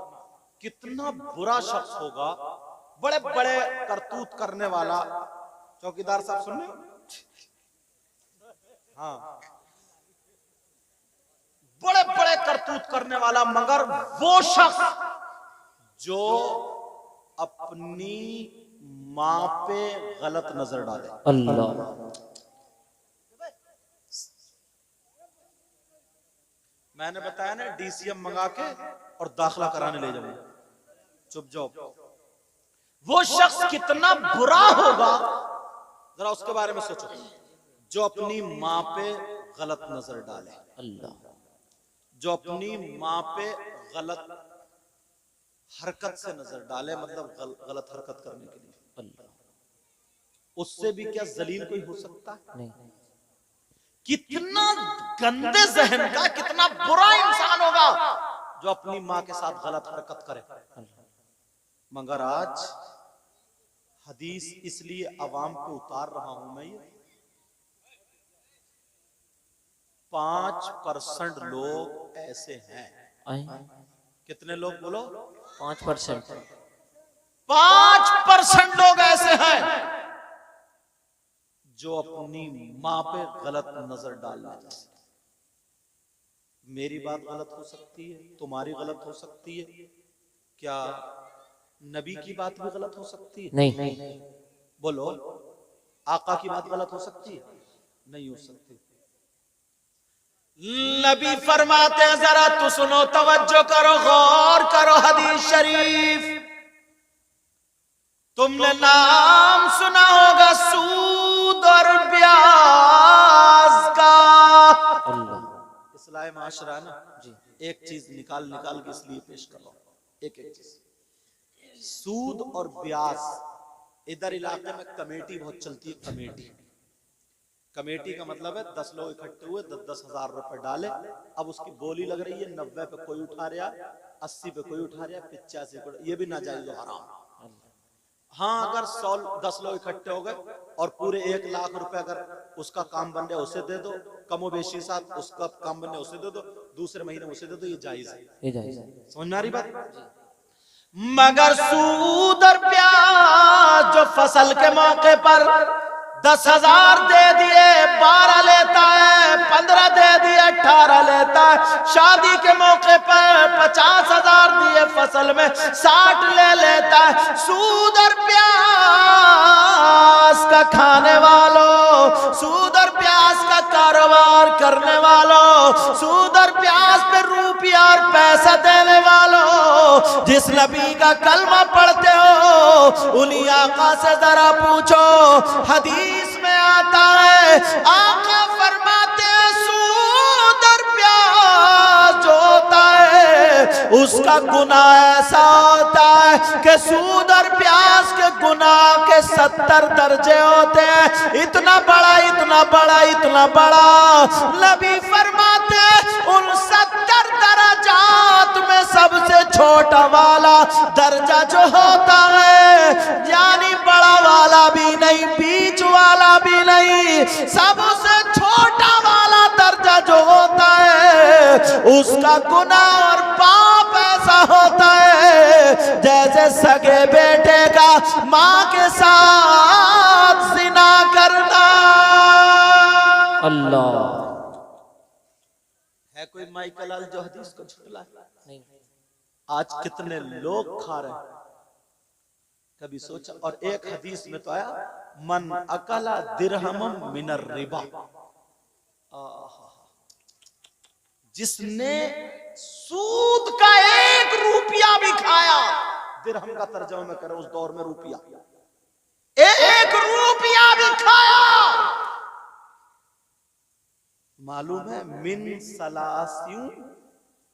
कितना बुरा शख्स होगा, बड़े बड़े करतूत करने वाला। चौकीदार साहब सुन रहे हो? हाँ, बड़े बड़े करतूत करने वाला, मगर वो शख्स जो अपनी मां पे गलत नजर डाले। अल्लाह। मैंने बताया ना, डीसीएम मंगा के और दाखला कराने ले जाऊंगा। चुप जाओ। वो शख्स कितना बुरा होगा, जरा उसके बारे में सोचो, जो अपनी मां पे गलत नजर डाले। अल्लाह। जो अपनी मां पे गलत हरकत से नजर डाले, मतलब गलत हरकत करने के लिए। अल्लाह। उससे भी क्या जलील कोई हो सकता है? नहीं। कितना गंदे जहन का, कितना बुरा इंसान होगा जो अपनी मां के साथ गलत हरकत करे। मगर आज हदीस इसलिए अवाम पे उतार रहा हूं मैं, ये 5% लोग ऐसे हैं। कितने लोग बोलो? 5%। 5% लोग ऐसे हैं जो अपनी मां पे गलत नजर डालने जाते। मेरी बात गलत हो सकती है, तुम्हारी गलत हो सकती है, क्या नबी की बात भी गलत हो सकती है? नहीं। बोलो, आका की बात गलत हो सकती है? नहीं हो सकती। नबी फरमाते हैं, जरा तो सुनो, तवज्जो करो, गौर करो, हदीस शरीफ। तुमने नाम सुना होगा सूद और ब्याज का। अल्लाह। इस्लाह माशरा ना जी। एक चीज निकाल के इसलिए पेश कर रहा हूं, एक चीज। सूद और ब्याज, इधर इलाके में कमेटी बहुत चलती है। कमेटी का मतलब है 10 लोग इकट्ठे हुए, 10-10 हजार रुपए डाले। अब उसकी बोली लग रही है 90 पे कोई उठा रहा, 80 पे कोई उठा रहा, 85 पे, ये भी नाजायज और हराम। हाँ, अगर 10 लोग इकट्ठे हो गए और पूरे 1 लाख रुपए अगर उसका काम बन रहा है, उसे दे दो, कमो बेशी साथ उसका काम बन रहा है, उसे दे दो, दूसरे महीने उसे दे दो, ये जायज है। ये जायज है। समझ में आ रही बात? मगर सूद और ब्याज जो फसल के मौके पर 10,000 दे दिए, 12 लेता है, 15 दे दिए, 18 लेता है, शादी के मौके पर 50,000 दिए, फसल में 60 ले लेता है। सूद और प्याज का खाने वालों, सूद और प्याज का कारोबार करने वालों, सूद और प्याज पे रुपया और पैसा देने वालों, जिस नबी का कलमा पढ़ते हो उन्हीं आका से जरा पूछो। हदीस में आता है, आका फरमाते हैं सूद और प्याज जो होता है उसका गुनाह ऐसा होता है कि सूद और प्याज के गुनाह के 70 दर्जे होते हैं। इतना बड़ा, इतना बड़ा, इतना बड़ा। नबी फरमाते हैं उन 70 दर्जात में सबसे छोटा वाला दर्जा जो होता है, यानी बड़ा वाला भी नहीं, बीच वाला भी नहीं, सबसे छोटा वाला दर्जा जो होता है उसका गुनाह और पाप ऐसा होता है जैसे सगे बेटे का मां के साथ जिना करना। अल्लाह। है कोई माइकल अल जो हदीस को झुटला? नहीं। आज कितने लोग खा रहे हैं, कभी सोचा? और एक हदीस में तो आया, मन अकला दिरहमम मिनर रिबा, जिसने सूद का 1 रुपया भी खाया, दिरहम का तर्जुमा में करें उस दौर में रुपया, 1 रुपया भी खाया, मालूम है मिन सलासियों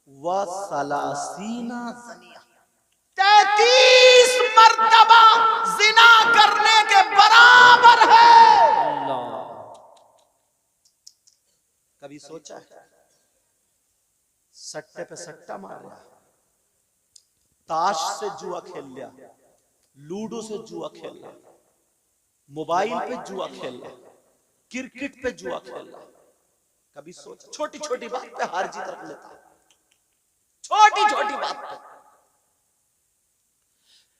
व सलासीना ज़निया, 33 मर्तबा जिना करने के बराबर है। अल्लाह। कभी सोचा है? सट्टे पे सट्टा मार लिया, ताश से जुआ खेल लिया, लूडो से जुआ खेल रहा, मोबाइल पे जुआ खेल रहा, क्रिकेट पे जुआ खेल रहा। कभी सोच, छोटी छोटी बात पे हार जीत रख लेता, छोटी छोटी बात पे।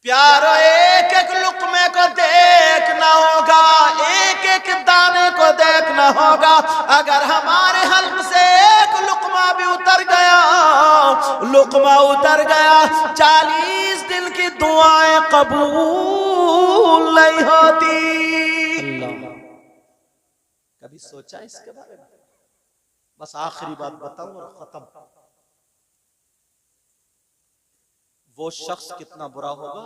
प्यारो एक एक लुकमे को देखना होगा, एक एक दाने को देखना होगा। अगर हमारे हल्क से एक लुकमा भी उतर गया, लुकमा उतर गया, 40 दिन की दुआएं कबूल नहीं होती। कभी सोचा इसके बारे में? बस आखिरी बात बताऊं और खत्म। वो शख्स कितना बुरा होगा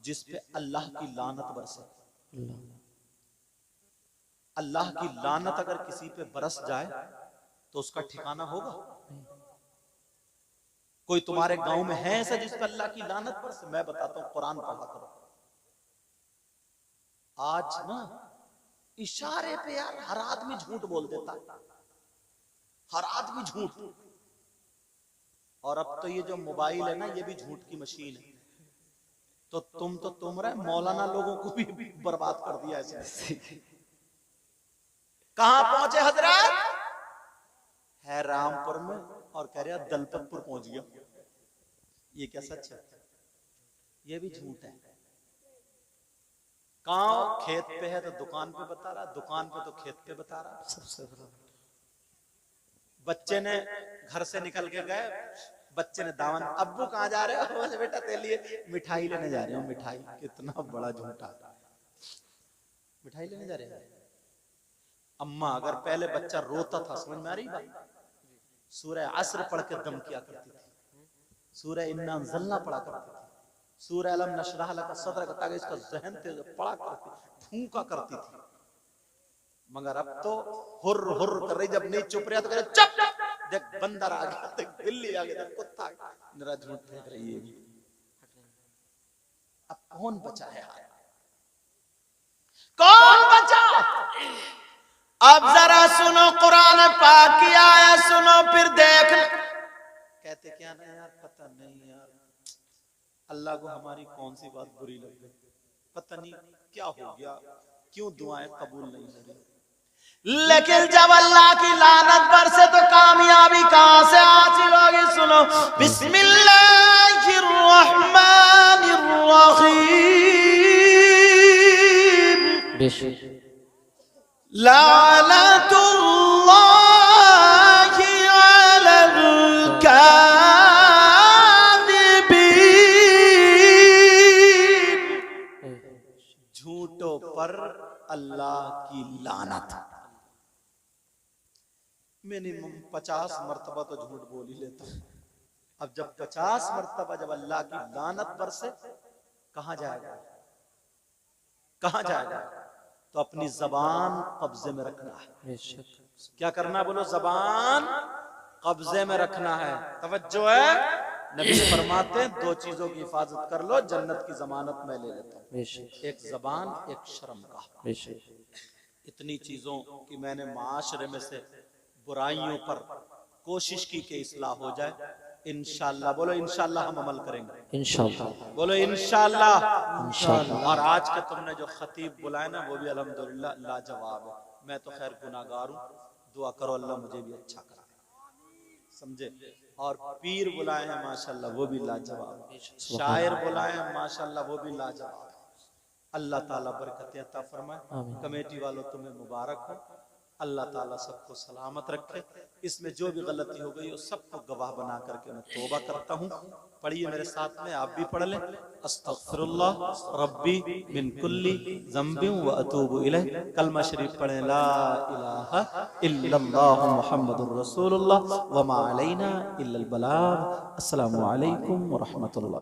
जिस पे अल्लाह की लानत बरसे। अल्लाह की लानत अगर किसी पे बरस जाए तो उसका ठिकाना होगा? कोई तुम्हारे गांव में है ऐसा जिस पे अल्लाह की लानत बरसे? मैं बताता हूं, कुरान पढ़ा करो। आज ना इशारे पे यार हर आदमी झूठ बोल देता है, हर आदमी झूठ। और अब तो ये जो मोबाइल है ना, ये भी झूठ की मशीन है। तो तुम रहे मौलाना लोगों को भी बर्बाद कर दिया ऐसे। कहां पहुंचे हजरत? है रामपुर में और कह रहा दलपतपुर पहुंच गया। ये क्या सच है? ये भी झूठ है। गांव खेत पे है तो दुकान पे बता रहा, दुकान पे तो खेत पे बता रहा। सबसे बच्चे ने घर से निकल के गए, बच्चे ने दावत, अब्बू कहाँ जा रहे हो? बोले बेटा तेरे लिए मिठाई लेने जा रहे हो। मिठाई? कितना बड़ा झूठा, मिठाई लेने जा रहे हैं। अम्मा अगर पहले बच्चा रोता था, समझ में आ रही बात? सूरह असर पढ़ के दम किया करती थी, सूरह इन्ना अंज़लना पढ़ा करती थी, सूरह अलम नशरह लका सदरक, ताकि इसका ज़हन तेज पढ़ा करती, फूंका करती थी। मगर अब तो हुर हुर कर रही, जब नहीं चुप रहा तो करे चुप, देख बंदर आ गया, देख बिल्ली आ गई, देख कुत्ता आ गया। मेरा झूठ फेंक रही है। अब कौन बचा है? कौन बचा? अब जरा सुनो कुरान पाक की आयत सुनो, फिर देख। कहते क्या ना यार, पता नहीं यार अल्लाह को हमारी कौन सी बात बुरी लग गई, पता नहीं क्या हो गया, क्यों दुआएं कबूल नहीं हो रही। लेकिन जब अल्लाह की लानत बरसे तो कामयाबी कहां से हासिल होगी? सुनो, बिस्मिल्लाहिर्रहमानिर्रहीम। लानतुल्लाहि अलल काज़िबीन। झूठों पर अल्लाह की लानत। मिनिमम 50 मर्तबा तो झूठ बोल ही लेता। अब जब 50 मर्तबा जब अल्लाह की लानत बरसे, कहां जाएगा? कहां जाएगा? तो अपनी जबान कब्जे में रखना है। क्या करना? बोलो, जबान कब्जे में रखना है। तवज्जो है, नबी फरमाते हैं 2 चीजों की हिफाजत कर लो, जन्नत की जमानत मैं ले लेता हूं। एक जबान, एक शर्मगाह। इतनी चीजों की मैंने माशरे में से बुराइयों पर कोशिश की कि इस्लाह हो जाए। इंशाअल्लाह, बोलो इंशाअल्लाह हम अमल करेंगे। इंशाअल्लाह, बोलो इंशाअल्लाह। इंशाअल्लाह। और आज का तुमने जो खतीब बुलाया ना, वो भी अल्हम्दुलिल्लाह लाजवाब है। मैं तो खैर गुनाहगार हूँ, दुआ करो अल्लाह मुझे भी अच्छा करा, समझे। और पीर बुलाए हैं माशाअल्लाह, वो भी लाजवाब। शायर बुलाए हैं माशाअल्लाह, वो भी लाजवाब। अल्लाह ताला बरकत अता फरमाए। कमेटी वालों तुम्हें मुबारक हो, अल्लाह ताला सबको सलामत रखे। इसमें जो भी गलती हो गई वो सबको गवाह बना करके मैं तौबा करता हूँ। पढ़िए मेरे साथ में, आप भी पढ़ लें। अस्तगफिरुल्लाह रब्बी मिन कुल्ली ज़ंबिन व अतूबु इलैह। कलमा शरीफ पढ़ें, ला इलाहा इल्लल्लाह मुहम्मदुर रसूलुल्लाह व मा अलैना इल्लल बलाग। अस्सलामु अलैकुम व रहमतुल्लाह।